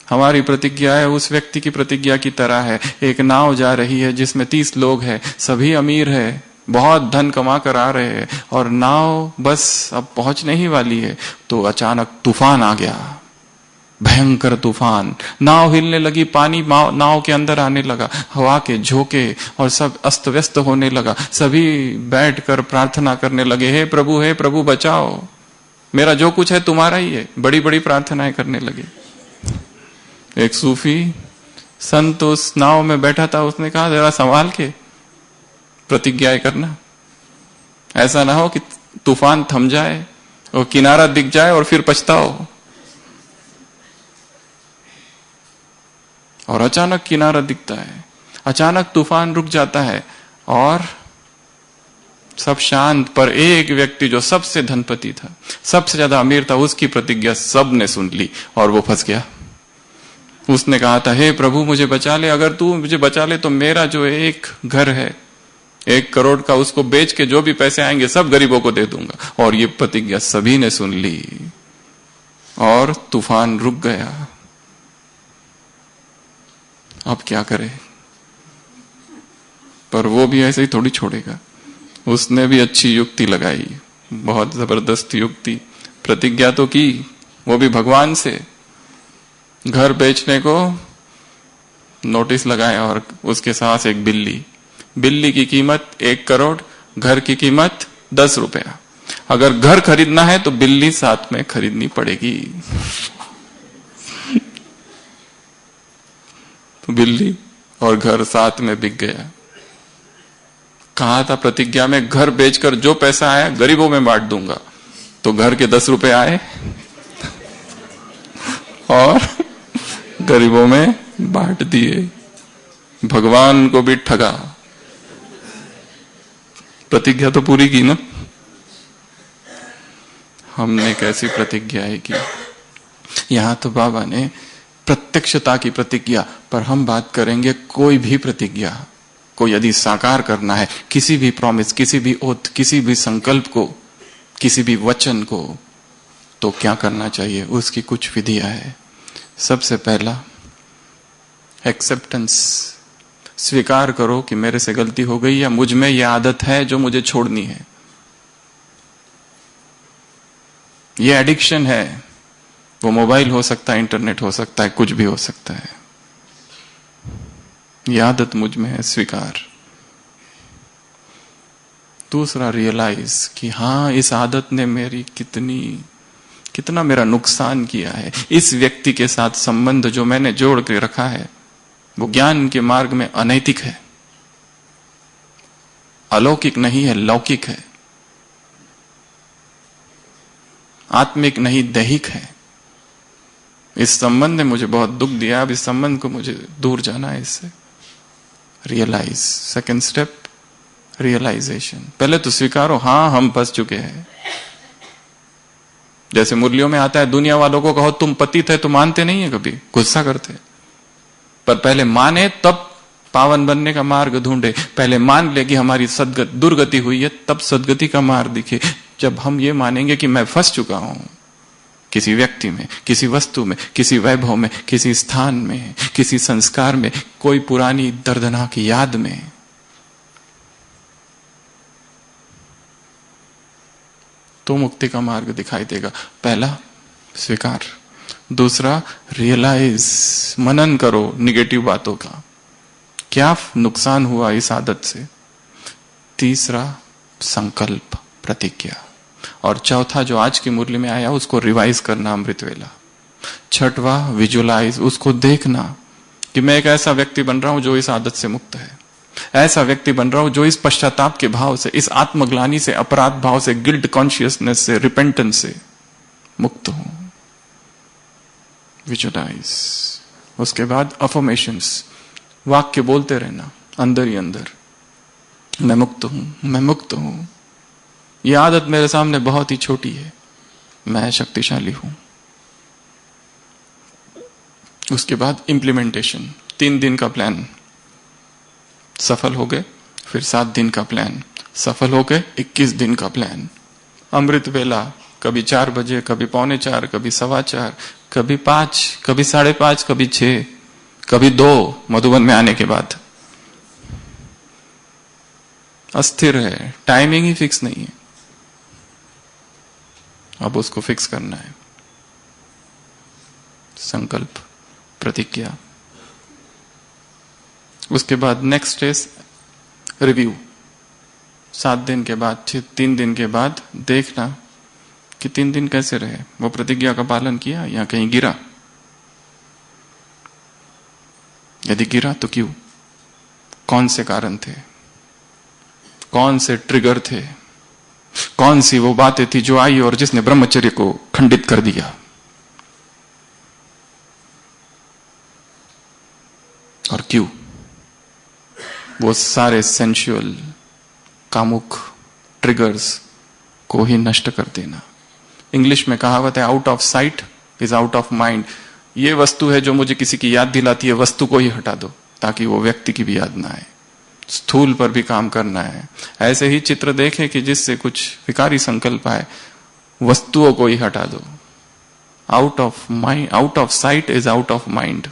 हमारी प्रतिज्ञा है उस व्यक्ति की प्रतिज्ञा की तरह है। एक नाव जा रही है जिसमें 30 लोग हैं, सभी अमीर है, बहुत धन कमा कर आ रहे हैं, और नाव बस अब पहुंचने ही वाली है तो अचानक तूफान आ गया, भयंकर तूफान। नाव हिलने लगी, पानी नाव के अंदर आने लगा, हवा के झोंके, और सब अस्त व्यस्त होने लगा। सभी बैठकर प्रार्थना करने लगे, हे प्रभु बचाओ, मेरा जो कुछ है तुम्हारा ही है। बड़ी बड़ी प्रार्थनाएं करने लगे। एक सूफी संत उस नाव में बैठा था, उसने कहा जरा संभाल के प्रतिज्ञाएं करना, ऐसा ना हो कि तूफान थम जाए और किनारा दिख जाए और फिर पछताओ। और अचानक किनारा दिखता है, अचानक तूफान रुक जाता है और सब शांत। पर एक व्यक्ति जो सबसे धनपति था, सबसे ज्यादा अमीर था, उसकी प्रतिज्ञा सबने सुन ली और वो फंस गया। उसने कहा था, हे प्रभु मुझे बचा ले, अगर तू मुझे बचा ले तो मेरा जो एक घर है 1 करोड़ का, उसको बेच के जो भी पैसे आएंगे सब गरीबों को दे दूंगा। और ये प्रतिज्ञा सभी ने सुन ली और तूफान रुक गया। अब क्या करे? पर वो भी ऐसे ही थोड़ी छोड़ेगा, उसने भी अच्छी युक्ति लगाई, बहुत जबरदस्त युक्ति। प्रतिज्ञा तो की, वो भी भगवान से। घर बेचने को नोटिस लगाया और उसके साथ एक बिल्ली की कीमत 1 करोड़, घर की कीमत 10 रुपया। अगर घर खरीदना है तो बिल्ली साथ में खरीदनी पड़ेगी। तो बिल्ली और घर साथ में बिक गया। कहा था प्रतिज्ञा में, घर बेचकर जो पैसा आया गरीबों में बांट दूंगा। तो घर के 10 रुपए आए और गरीबों में बांट दिए। भगवान को भी ठगा। प्रतिज्ञा तो पूरी की ना। हमने कैसी प्रतिज्ञाएं की। यहां तो बाबा ने प्रत्यक्षता की प्रतिज्ञा, पर हम बात करेंगे कोई भी प्रतिज्ञा को यदि साकार करना है, किसी भी प्रॉमिस, किसी भी ओथ, किसी भी संकल्प को, किसी भी वचन को, तो क्या करना चाहिए, उसकी कुछ विधियां है। सबसे पहला एक्सेप्टेंस, स्वीकार करो कि मेरे से गलती हो गई या मुझ में यह आदत है जो मुझे छोड़नी है। ये एडिक्शन है, वो मोबाइल हो सकता है, इंटरनेट हो सकता है, कुछ भी हो सकता है। ये आदत मुझ में है, स्वीकार। दूसरा रियलाइज कि हाँ, इस आदत ने मेरी कितना मेरा नुकसान किया है। इस व्यक्ति के साथ संबंध जो मैंने जोड़ के रखा है वो ज्ञान के मार्ग में अनैतिक है, अलौकिक नहीं है, लौकिक है, आत्मिक नहीं, दैहिक है। इस संबंध ने मुझे बहुत दुख दिया, अब इस संबंध को मुझे दूर जाना है इससे। Realise, second step realisation. पहले तो स्वीकारो, हाँ हम फंस चुके हैं। जैसे मुरलियों में आता है, दुनिया वालों को कहो तुम पतित है तो मानते नहीं है, कभी गुस्सा करते, पर पहले माने तब पावन बनने का मार्ग ढूंढे। पहले मान ले कि हमारी दुर्गति हुई है, तब सदगति का मार्ग दिखे। जब हम ये मानेंगे कि मैं फंस चुका हूं किसी व्यक्ति में, किसी वस्तु में, किसी वैभव में, किसी स्थान में, किसी संस्कार में, कोई पुरानी दर्दनाक याद में, तो मुक्ति का मार्ग दिखाई देगा। पहला स्वीकार, दूसरा रियलाइज, मनन करो निगेटिव बातों का, क्या नुकसान हुआ इस आदत से। तीसरा संकल्प, प्रतिज्ञा। और चौथा जो आज की मुरली में आया उसको रिवाइज करना, अमृत वेला। छठवा विजुलाइज, उसको देखना कि मैं एक ऐसा व्यक्ति बन रहा हूं जो इस आदत से मुक्त है, ऐसा व्यक्ति बन रहा हूं जो इस पश्चाताप के भाव से, इस आत्मग्लानि से, अपराध भाव से, गिल्ट कॉन्शियसनेस से, रिपेंटेंस से मुक्त हूं। विजुलाइज। उसके बाद अफर्मेशंस, वाक्य बोलते रहना अंदर ही अंदर, मैं मुक्त हूं, मैं मुक्त हूं, यह आदत मेरे सामने बहुत ही छोटी है, मैं शक्तिशाली हूं। उसके बाद इंप्लीमेंटेशन, 3 दिन का प्लान सफल हो गए, फिर 7 दिन का प्लान सफल हो गए, 21 दिन का प्लान। अमृत वेला कभी 4 बजे, कभी 3:45, कभी 4:15, कभी 5, कभी 5:30, कभी 6, कभी 2 मधुबन में आने के बाद। अस्थिर है, टाइमिंग ही फिक्स नहीं है, अब उसको फिक्स करना है। संकल्प, प्रतिज्ञा। उसके बाद नेक्स्ट इज रिव्यू। 7 दिन के बाद, 3 दिन के बाद देखना कि 3 दिन कैसे रहे, वो प्रतिज्ञा का पालन किया या कहीं गिरा। यदि गिरा तो क्यों, कौन से कारण थे, कौन से ट्रिगर थे, कौन सी वो बातें थी जो आई और जिसने ब्रह्मचर्य को खंडित कर दिया, और क्यों। वो सारे सेंशुअल कामुक ट्रिगर्स को ही नष्ट कर देना। इंग्लिश में कहावत है, out of site is out of mind. ये वस्तु है जो मुझे किसी की याद दिलाती है, वस्तु को ही हटा दो ताकि वो व्यक्ति की भी याद ना आए। स्थूल पर भी काम करना है। ऐसे ही चित्र देखें कि जिससे कुछ विकारी संकल्प आए, वस्तुओं को ही हटा दो। Out of mind, out of site is out of mind.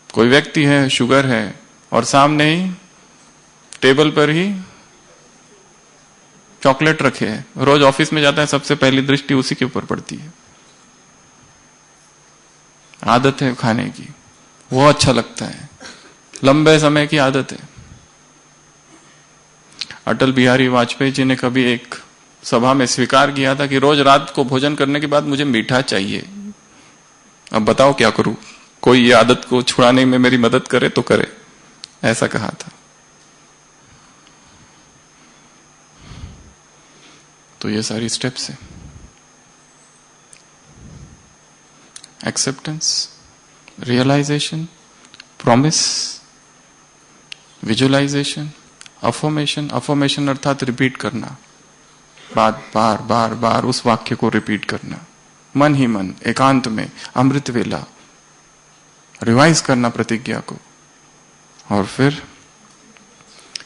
कोई व्यक्ति है, शुगर है, और सामने ही टेबल पर ही चॉकलेट रखे है, रोज ऑफिस में जाता है, सबसे पहली दृष्टि उसी के ऊपर पड़ती है, आदत है खाने की, वो अच्छा लगता है, लंबे समय की आदत है। अटल बिहारी वाजपेयी जी ने कभी एक सभा में स्वीकार किया था कि रोज रात को भोजन करने के बाद मुझे मीठा चाहिए, अब बताओ क्या करूं, कोई ये आदत को छुड़ाने में मेरी मदद करे तो करे, ऐसा कहा था। तो ये सारी स्टेप्स है, acceptance, realisation, promise, visualisation, affirmation, affirmation अर्थात रिपीट करना, बार बार बार बार उस वाक्य को रिपीट करना, मन ही मन एकांत में अमृत वेला रिवाइज करना प्रतिज्ञा को, और फिर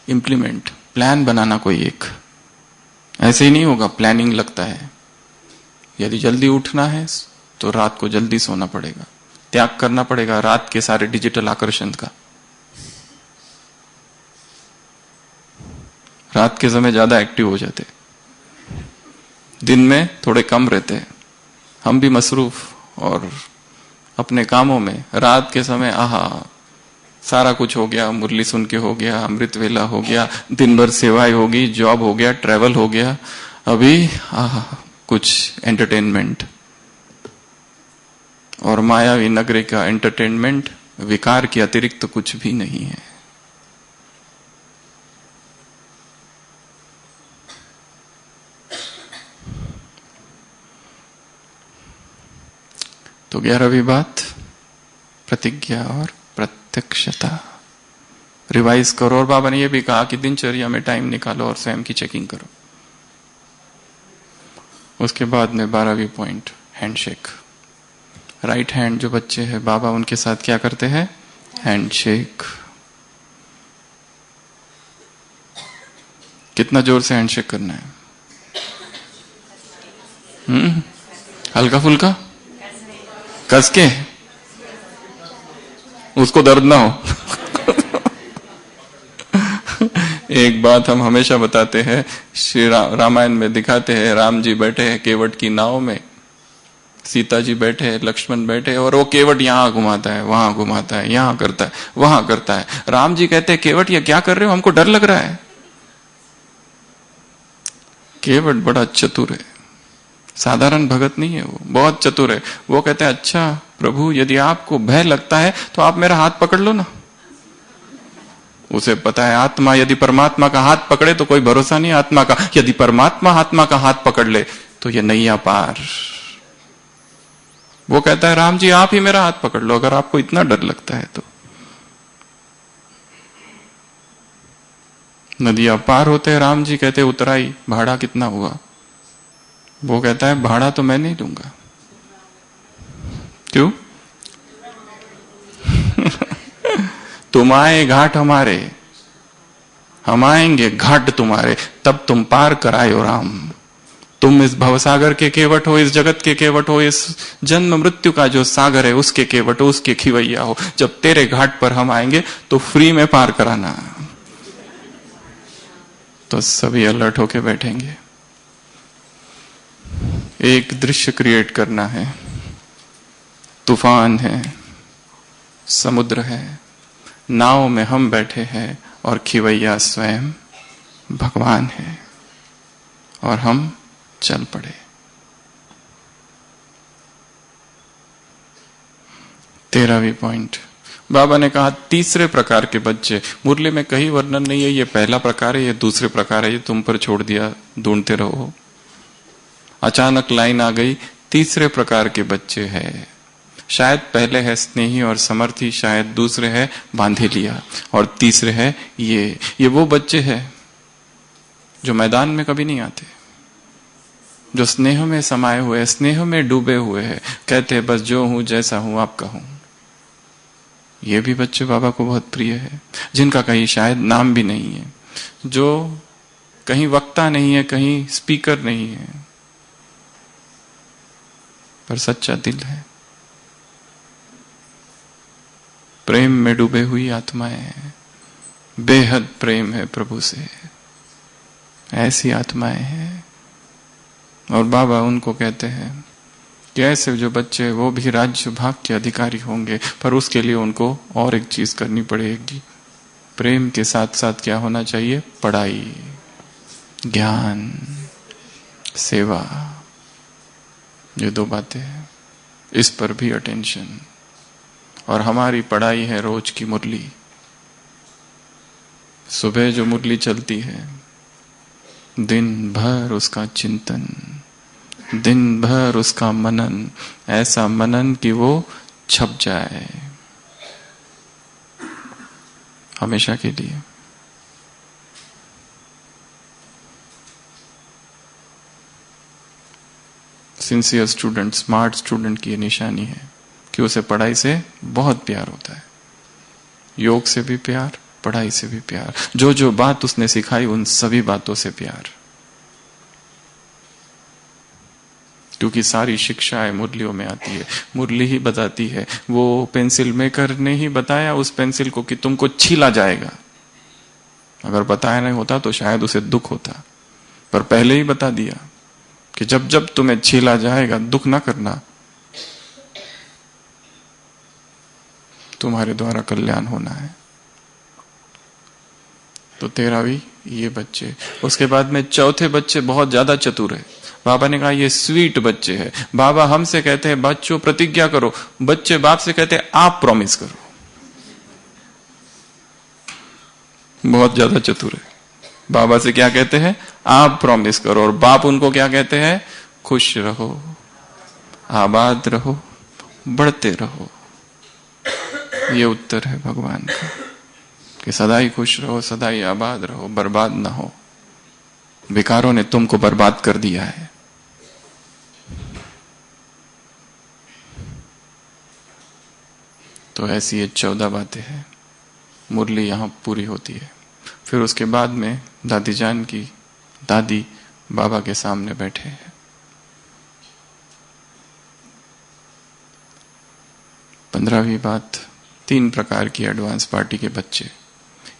इंप्लीमेंट, प्लान बनाना कोई एक। ऐसे ही नहीं होगा, प्लानिंग लगता है। यदि जल्दी उठना है तो रात को जल्दी सोना पड़ेगा, त्याग करना पड़ेगा रात के सारे डिजिटल आकर्षण का। रात के समय ज्यादा एक्टिव हो जाते, दिन में थोड़े कम रहते। हम भी मसरूफ और अपने कामों में, रात के समय आहा सारा कुछ हो गया, मुरली सुन के हो गया, अमृत वेला हो गया, दिन भर सेवाएं होगी, जॉब हो गया, ट्रैवल हो गया, अभी आहा कुछ एंटरटेनमेंट। और मायावी नगरी का एंटरटेनमेंट विकार के अतिरिक्त तो कुछ भी नहीं है। तो 11वीं बात प्रतिज्ञा और प्रत्यक्षता। रिवाइज करो, और बाबा ने यह भी कहा कि दिनचर्या में टाइम निकालो और स्वयं की चेकिंग करो। उसके बाद में 12वीं पॉइंट हैंडशेक। राइट हैंड जो बच्चे हैं, बाबा उनके साथ क्या करते हैं? हैंडशेक। कितना जोर से हैंडशेक करना है? हल्का फुल्का, कस के, उसको दर्द ना हो। एक बात हम हमेशा बताते हैं, श्री रामायण में दिखाते हैं, राम जी बैठे हैं केवट की नाव में, सीता जी बैठे हैं, लक्ष्मण बैठे हैं, और वो केवट यहां घुमाता है, वहां घुमाता है, यहां करता है, वहां करता है। राम जी कहते हैं, केवट ये क्या कर रहे हो, हमको डर लग रहा है। केवट बड़ा चतुर है, साधारण भगत नहीं है, वो बहुत चतुर है। वो कहते हैं, अच्छा प्रभु यदि आपको भय लगता है तो आप मेरा हाथ पकड़ लो ना। उसे पता है आत्मा यदि परमात्मा का हाथ पकड़े तो कोई भरोसा नहीं आत्मा का, यदि परमात्मा आत्मा का हाथ पकड़ ले तो ये नैया पार। वो कहता है, राम जी आप ही मेरा हाथ पकड़ लो अगर आपको इतना डर लगता है तो। नदियां पार होते हैं, राम जी कहते उतराई, भाड़ा कितना हुआ? वो कहता है, भाड़ा तो मैं नहीं दूंगा। क्यों? तुम आए घाट हमारे, हम आएंगे घाट तुम्हारे, तब तुम पार करायो राम। तुम इस भवसागर के केवट हो, इस जगत के केवट हो, इस जन्म मृत्यु का जो सागर है उसके केवट हो, उसके खिवैया हो। जब तेरे घाट पर हम आएंगे तो फ्री में पार कराना। तो सभी अलर्ट होके बैठेंगे। एक दृश्य क्रिएट करना है, तूफान है, समुद्र है, नाव में हम बैठे हैं और खिवैया स्वयं भगवान है, और हम चल पड़े। 13वीं पॉइंट, बाबा ने कहा तीसरे प्रकार के बच्चे। मुरली में कहीं वर्णन नहीं है, ये पहला प्रकार है, ये दूसरे प्रकार है, ये तुम पर छोड़ दिया, ढूंढते रहो। अचानक लाइन आ गई, तीसरे प्रकार के बच्चे हैं। शायद पहले है स्नेही और समर्थी, शायद दूसरे है बांधे लिया, और तीसरे है ये वो बच्चे हैं जो मैदान में कभी नहीं आते, जो स्नेह में समाये हुए, स्नेह में डूबे हुए हैं, कहते हैं बस जो हूं जैसा हूं आपका हूं। ये भी बच्चे बाबा को बहुत प्रिय है, जिनका कहीं शायद नाम भी नहीं है, जो कहीं वक्ता नहीं है, कहीं स्पीकर नहीं है, पर सच्चा दिल है, प्रेम में डूबे हुई आत्माएं हैं, बेहद प्रेम है प्रभु से, ऐसी आत्माएं हैं। और बाबा उनको कहते हैं कि ऐसे जो बच्चे, वो भी राज्य भाग के अधिकारी होंगे, पर उसके लिए उनको और एक चीज करनी पड़ेगी। प्रेम के साथ साथ क्या होना चाहिए? पढ़ाई, ज्ञान, सेवा, ये दो बातें हैं, इस पर भी अटेंशन। और हमारी पढ़ाई है रोज की मुरली। सुबह जो मुरली चलती है, दिन भर उसका चिंतन, दिन भर उसका मनन, ऐसा मनन कि वो छप जाए हमेशा के लिए। सिंसियर स्टूडेंट, स्मार्ट स्टूडेंट की ये निशानी है कि उसे पढ़ाई से बहुत प्यार होता है, योग से भी प्यार, पढ़ाई से भी प्यार, जो जो बात उसने सिखाई उन सभी बातों से प्यार, क्योंकि सारी शिक्षाएं मुरलियों में आती है, मुरली ही बताती है। वो पेंसिल मेकर ने ही बताया उस पेंसिल को कि तुमको छीला जाएगा, अगर बताया नहीं होता तो शायद उसे दुख होता, पर पहले ही बता दिया कि जब जब तुम्हें छीला जाएगा दुख ना करना, तुम्हारे द्वारा कल्याण होना है। तो 13वीं ये बच्चे। उसके बाद में चौथे बच्चे बहुत ज्यादा चतुर है। बाबा ने कहा ये स्वीट बच्चे हैं। बाबा हमसे कहते हैं बच्चों प्रतिज्ञा करो, बच्चे बाप से कहते हैं आप प्रॉमिस करो। बहुत ज्यादा चतुर है। बाबा से क्या कहते हैं? आप प्रॉमिस करो, और बाप उनको क्या कहते हैं? खुश रहो, आबाद रहो, बढ़ते रहो। ये उत्तर है भगवान का कि सदा ही खुश रहो, सदा ही आबाद रहो, बर्बाद ना हो। विकारों ने तुमको बर्बाद कर दिया है। तो ऐसी ये 14 बातें हैं। मुरली यहां पूरी होती है। फिर उसके बाद में दादी जान की दादी बाबा के सामने बैठे हैं। 15वीं बात, 3 प्रकार की एडवांस पार्टी के बच्चे।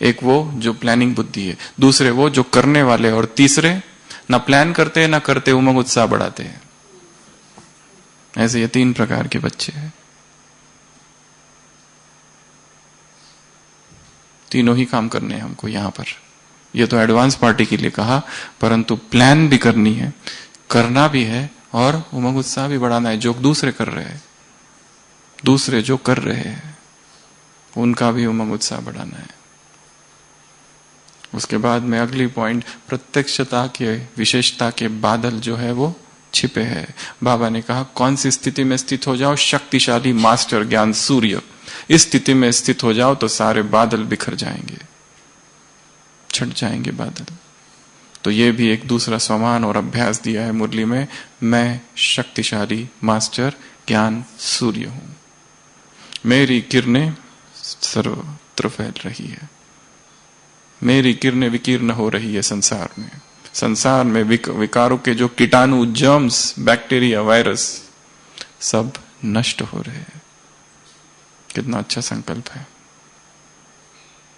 एक वो जो प्लानिंग बुद्धि है, दूसरे वो जो करने वाले, और तीसरे ना प्लान करते ना करते उमंग उत्साह बढ़ाते हैं। ऐसे ये 3 प्रकार के बच्चे हैं। तीनों ही काम करने हैं हमको यहां पर। ये तो एडवांस पार्टी के लिए कहा, परंतु प्लान भी करनी है, करना भी है, और उमंग उत्साह भी बढ़ाना है। जो दूसरे कर रहे हैं, दूसरे जो कर रहे हैं उनका भी उमंग उत्साह बढ़ाना है। उसके बाद में अगली पॉइंट, प्रत्यक्षता के विशेषता के बादल जो है वो छिपे हैं। बाबा ने कहा कौन सी स्थिति में स्थित हो जाओ, शक्तिशाली मास्टर ज्ञान सूर्य, इस स्थिति में स्थित हो जाओ तो सारे बादल बिखर जाएंगे, छट जाएंगे बादल। तो ये भी एक दूसरा सम्मान और अभ्यास दिया है मुरली में। मैं शक्तिशाली मास्टर ज्ञान सूर्य हूं, मेरी किरणें सर्वत्र फैल रही है, मेरी किरणें विकीर्ण हो रही है संसार में। संसार में विकारों के जो कीटाणु, जर्म्स, बैक्टीरिया, वायरस सब नष्ट हो रहे हैं। कितना अच्छा संकल्प है।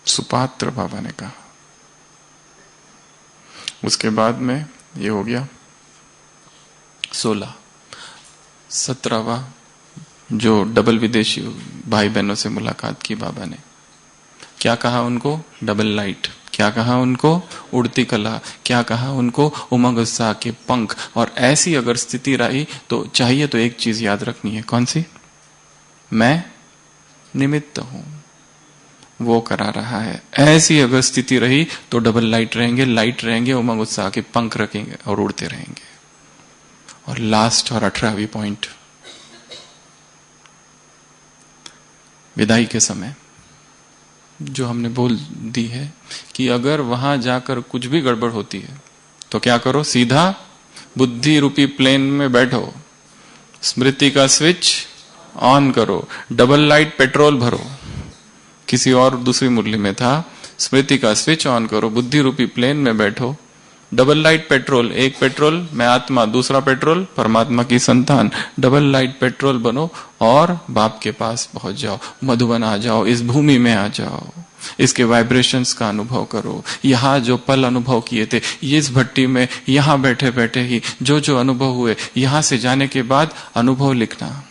सुपात्र बाबा ने कहा। उसके बाद में ये हो गया 16। 17वां जो डबल विदेशी भाई बहनों से मुलाकात की बाबा ने, क्या कहा उनको? Double light. क्या कहा उनको? उड़ती कला। क्या कहा उनको? उमंग उत्साह के पंख। और ऐसी अगर स्थिति रही तो चाहिए तो एक चीज याद रखनी है। कौन सी? मैं निमित्त हूं, वो करा रहा है। ऐसी अगर स्थिति रही तो डबल लाइट रहेंगे, लाइट रहेंगे, उमंग उत्साह के पंख रखेंगे और उड़ते रहेंगे। और लास्ट और 18वीं पॉइंट, विदाई के समय जो हमने बोल दी है कि अगर वहां जाकर कुछ भी गड़बड़ होती है तो क्या करो? सीधा बुद्धि रूपी प्लेन में बैठो, स्मृति का स्विच ऑन करो, डबल लाइट पेट्रोल भरो। किसी और दूसरी मुरली में था, स्मृति का स्विच ऑन करो, बुद्धि रूपी प्लेन में बैठो, डबल लाइट पेट्रोल, एक पेट्रोल मैं आत्मा, दूसरा पेट्रोल परमात्मा की संतान, डबल लाइट पेट्रोल बनो और बाप के पास पहुंच जाओ, मधुबन आ जाओ, इस भूमि में आ जाओ, इसके वाइब्रेशंस का अनुभव करो। यहाँ जो पल अनुभव किए थे, ये इस भट्टी में यहाँ बैठे बैठे ही जो जो अनुभव हुए, यहाँ से जाने के बाद अनुभव लिखना,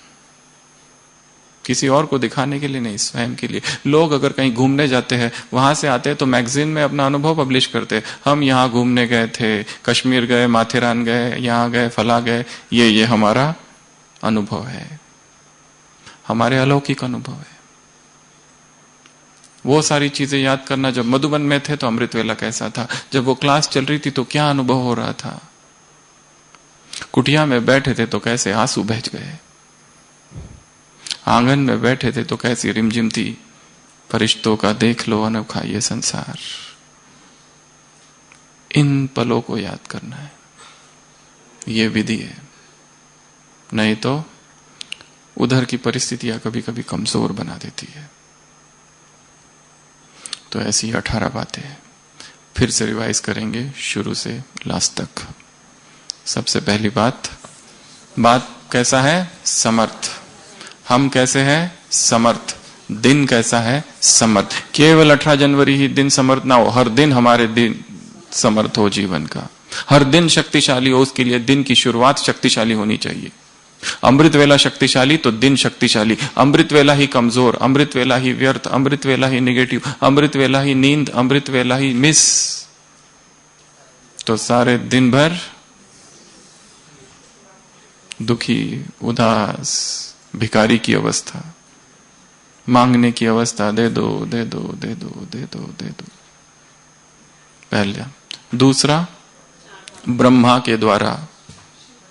किसी और को दिखाने के लिए नहीं, स्वयं के लिए। लोग अगर कहीं घूमने जाते हैं, वहां से आते हैं तो मैगजीन में अपना अनुभव पब्लिश करते हैं, हम यहाँ घूमने गए थे, कश्मीर गए, माथेरान गए, यहाँ गए, फला गए, ये हमारा अनुभव है, हमारे अलौकिक अनुभव है। वो सारी चीजें याद करना। जब मधुबन में थे तो अमृत वेला कैसा था, जब वो क्लास चल रही थी तो क्या अनुभव हो रहा था, कुटिया में बैठे थे तो कैसे आंसू बह गए, आंगन में बैठे थे तो कैसी रिमझिम थी। फरिश्तों का देख लो अनोखा ये संसार। इन पलों को याद करना है, ये विधि है। नहीं तो उधर की परिस्थितियां कभी कभी कमजोर बना देती है। तो ऐसी 18 बातें फिर से रिवाइज करेंगे शुरू से लास्ट तक। सबसे पहली बात कैसा है? समर्थ। हम कैसे हैं? समर्थ। दिन कैसा है? समर्थ। केवल 18 जनवरी ही दिन समर्थ ना हो, हर दिन हमारे दिन समर्थ हो जीवन का, हर दिन शक्तिशाली हो। उसके लिए दिन की शुरुआत शक्तिशाली होनी चाहिए। अमृत वेला शक्तिशाली तो दिन शक्तिशाली। अमृत वेला ही कमजोर, अमृत वेला ही व्यर्थ, अमृत वेला ही निगेटिव, अमृत वेला ही नींद, अमृत वेला ही मिस, तो सारे दिन भर दुखी, उदास, भिखारी की अवस्था, मांगने की अवस्था, दे दो दे दो दे दो दे दो दे दो। पहला। दूसरा, ब्रह्मा के द्वारा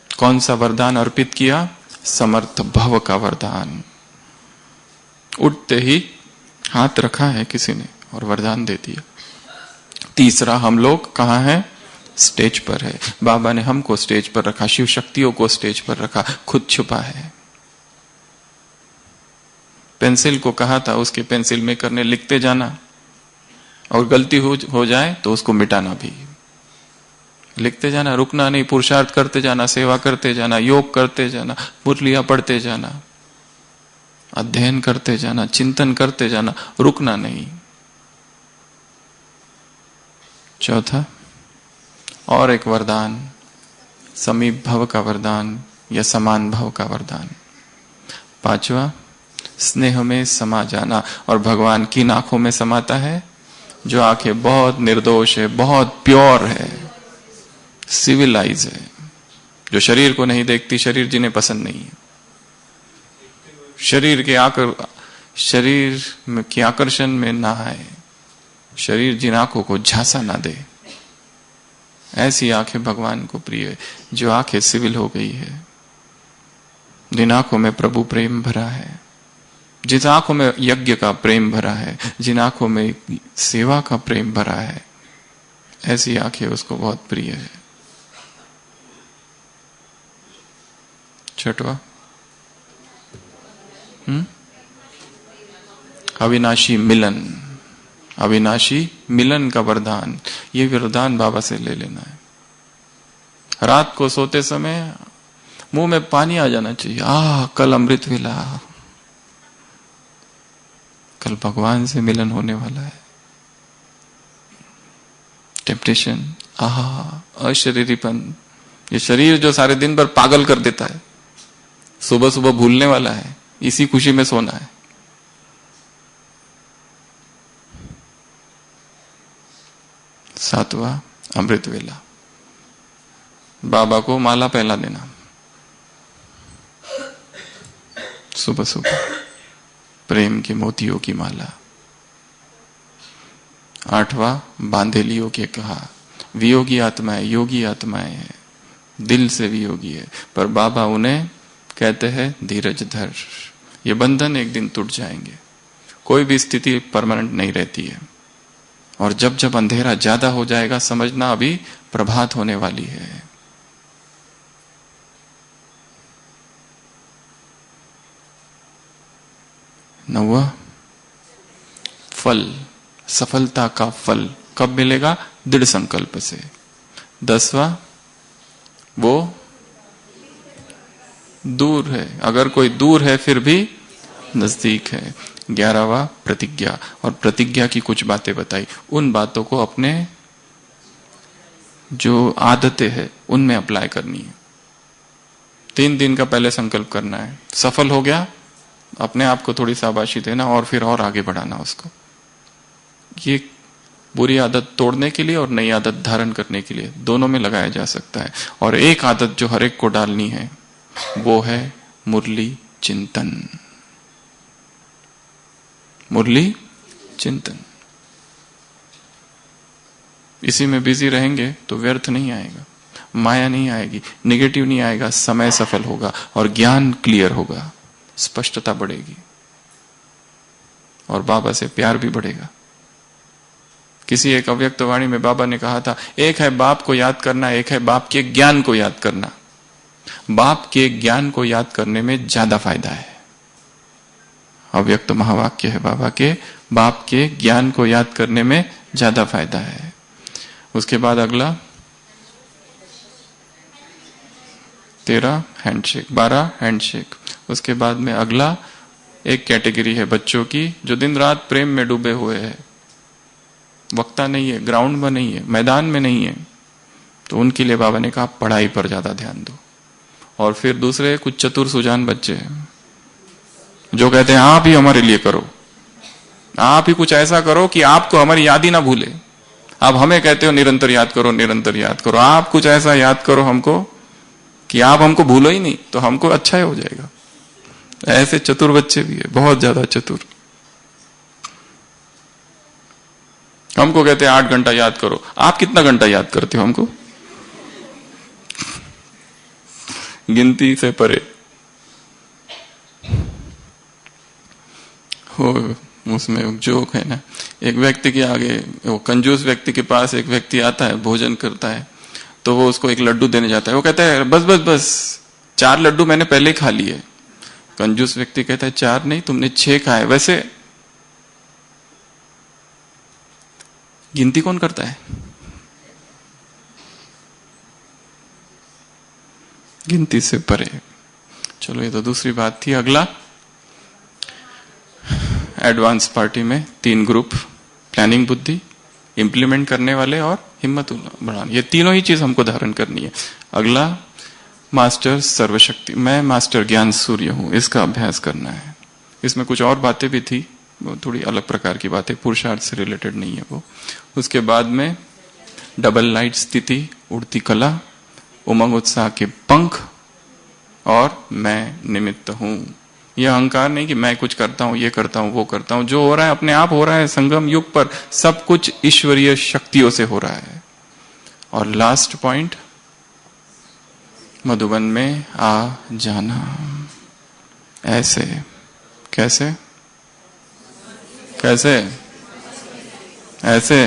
कौन सा वरदान अर्पित किया? समर्थ भव का वरदान। उठते ही हाथ रखा है किसी ने और वरदान दे दिया। तीसरा, हम लोग कहां हैं? स्टेज पर है। बाबा ने हमको स्टेज पर रखा, शिव शक्तियों को स्टेज पर रखा, खुद छुपा है। पेंसिल को कहा था उसके पेंसिल मेकर ने लिखते जाना, और गलती हो जाए तो उसको मिटाना भी। लिखते जाना, रुकना नहीं, पुरुषार्थ करते जाना, सेवा करते जाना, योग करते जाना, मुरलियां पढ़ते जाना, अध्ययन करते जाना, चिंतन करते जाना, रुकना नहीं। चौथा, और एक वरदान, समीप भव का वरदान या समान भव का वरदान। पांचवा, स्नेह में समा जाना। और भगवान किन आंखों में समाता है? जो आंखें बहुत निर्दोष है, बहुत प्योर है, सिविलाइज है, जो शरीर को नहीं देखती, शरीर जिन्हें पसंद नहीं है, शरीर के आकर्षण में ना आए, शरीर जिन आंखों को झांसा ना दे, ऐसी आंखें भगवान को प्रिय है। जो आंखें सिविल हो गई है, जिन आंखों में प्रभु प्रेम भरा है, जिस आंखों में यज्ञ का प्रेम भरा है, जिन आंखों में सेवा का प्रेम भरा है, ऐसी आंखें उसको बहुत प्रिय है। छठवा, अविनाशी मिलन। अविनाशी मिलन का वरदान, ये वरदान बाबा से ले लेना है। रात को सोते समय मुंह में पानी आ जाना चाहिए। कल अमृत वेला, कल भगवान से मिलन होने वाला है। टेम्पटेशन, अशरीरीपन, ये शरीर जो सारे दिन भर पागल कर देता है, सुबह सुबह भूलने वाला है, इसी खुशी में सोना है। सातवां, अमृत वेला, बाबा को माला पहला देना सुबह सुबह, प्रेम के मोतियों की माला। आठवां, बांधेलियों के कहा, वियोगी आत्माएं योगी आत्माएं हैं, दिल से वियोगी है, पर बाबा उन्हें कहते हैं धीरज धर, ये बंधन एक दिन टूट जाएंगे। कोई भी स्थिति परमानेंट नहीं रहती है, और जब जब अंधेरा ज्यादा हो जाएगा, समझना अभी प्रभात होने वाली है। नौवां, फल, सफलता का फल कब मिलेगा? दृढ़ संकल्प से। 10वां, वो दूर है, अगर कोई दूर है फिर भी नजदीक है। 11वां, प्रतिज्ञा, और प्रतिज्ञा की कुछ बातें बताई, उन बातों को अपने जो आदतें हैं उनमें अप्लाई करनी है। 3 दिन का पहले संकल्प करना है, सफल हो गया अपने आप को थोड़ी शाबाशी देना, और फिर और आगे बढ़ाना उसको। ये बुरी आदत तोड़ने के लिए और नई आदत धारण करने के लिए दोनों में लगाया जा सकता है। और एक आदत जो हर एक को डालनी है वो है मुरली चिंतन। मुरली चिंतन, इसी में बिजी रहेंगे तो व्यर्थ नहीं आएगा, माया नहीं आएगी, निगेटिव नहीं आएगा, समय सफल होगा और ज्ञान क्लियर होगा, स्पष्टता बढ़ेगी और बाबा से प्यार भी बढ़ेगा। किसी एक अव्यक्त वाणी में बाबा ने कहा था, एक है बाप को याद करना, एक है बाप के ज्ञान को याद करना। बाप के ज्ञान को याद करने में ज्यादा फायदा है। अव्यक्त महावाक्य है बाबा के, बाप के ज्ञान को याद करने में ज्यादा फायदा है। उसके बाद अगला 13 हैंडशेक, 12 हैंडशेक। उसके बाद में अगला एक कैटेगरी है बच्चों की जो दिन रात प्रेम में डूबे हुए हैं, वक्ता नहीं है, ग्राउंड में नहीं है, मैदान में नहीं है, तो उनके लिए बाबा ने कहा पढ़ाई पर ज्यादा ध्यान दो। और फिर दूसरे कुछ चतुर सुजान बच्चे हैं जो कहते हैं आप ही हमारे लिए करो, आप ही कुछ ऐसा करो कि आपको हमारी याद ही ना भूले। आप हमें कहते हो निरंतर याद करो, निरंतर याद करो, आप कुछ ऐसा याद करो हमको कि आप हमको भूलो ही नहीं, तो हमको अच्छा ही हो जाएगा। ऐसे चतुर बच्चे भी है, बहुत ज्यादा चतुर। हमको कहते हैं 8 घंटा याद करो, आप कितना घंटा याद करते हो हमको? गिनती से परे हो। उसमें जोक है ना, एक व्यक्ति के आगे, वो कंजूस व्यक्ति के पास एक व्यक्ति आता है, भोजन करता है, तो वो उसको एक लड्डू देने जाता है। वो कहता है बस बस बस 4 लड्डू मैंने पहले ही खा लिए। कंजूस व्यक्ति कहता है 4 नहीं, तुमने 6 खाए। वैसे गिनती कौन करता है? गिनती से परे। चलो ये तो दूसरी बात थी। अगला एडवांस पार्टी में 3 ग्रुप, प्लानिंग बुद्धि, इंप्लीमेंट करने वाले और हिम्मत बढ़ाने, ये तीनों ही चीज हमको धारण करनी है। अगला मास्टर सर्वशक्ति, मैं मास्टर ज्ञान सूर्य हूं, इसका अभ्यास करना है। इसमें कुछ और बातें भी थी, वो थोड़ी अलग प्रकार की बातें, पुरुषार्थ से रिलेटेड नहीं है वो। उसके बाद में डबल लाइट स्थिति, उड़ती कला, उमंग उत्साह के पंख, और मैं निमित्त हूं। यह अहंकार नहीं कि मैं कुछ करता हूं, ये करता हूं, वो करता हूं, जो हो रहा है अपने आप हो रहा है। संगम युग पर सब कुछ ईश्वरीय शक्तियों से हो रहा है। और लास्ट पॉइंट, मधुबन में आ जाना। ऐसे कैसे? कैसे? ऐसे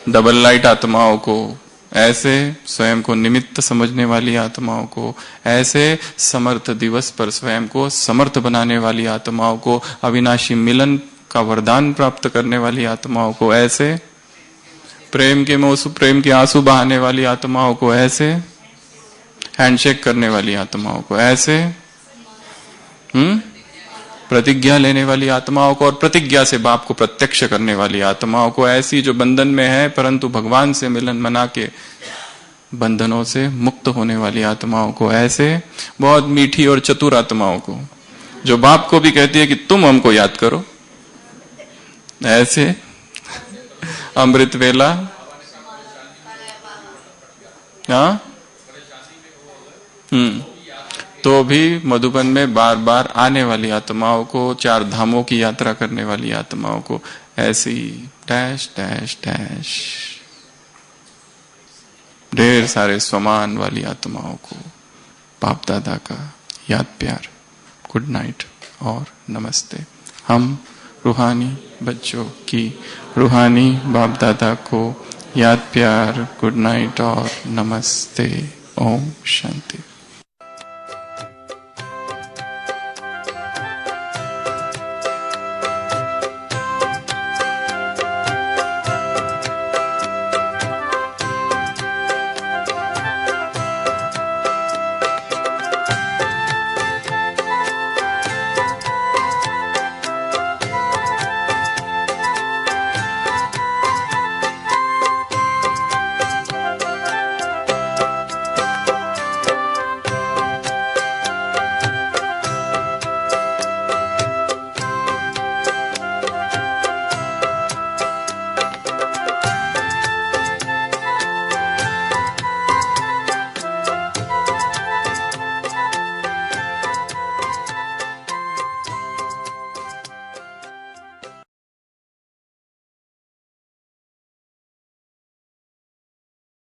डबल लाइट आत्माओं को, ऐसे स्वयं को निमित्त समझने वाली आत्माओं को, ऐसे समर्थ दिवस पर स्वयं को समर्थ बनाने वाली आत्माओं को, अविनाशी मिलन का वरदान प्राप्त करने वाली आत्माओं को, ऐसे प्रेम के आंसू बहाने वाली आत्माओं को, ऐसे हैंडशेक करने वाली आत्माओं को, ऐसे प्रतिज्ञा लेने वाली आत्माओं को, और प्रतिज्ञा से बाप को प्रत्यक्ष करने वाली आत्माओं को, ऐसी जो बंधन में है परंतु भगवान से मिलन मना के बंधनों से मुक्त होने वाली आत्माओं को, ऐसे बहुत मीठी और चतुर आत्माओं को जो बाप को भी कहती है कि तुम हमको याद करो, ऐसे अमृत वेला, हाँ, तो भी मधुबन में बार बार आने वाली आत्माओं को, 4 धामों की यात्रा करने वाली आत्माओं को, ऐसी डैश डैश डैश ढेर सारे स्वमान वाली आत्माओं को बाप दादा का याद प्यार, गुड नाइट और नमस्ते। हम रूहानी बच्चों की रूहानी बाप दादा को याद प्यार, गुड नाइट और नमस्ते। ओम शांति।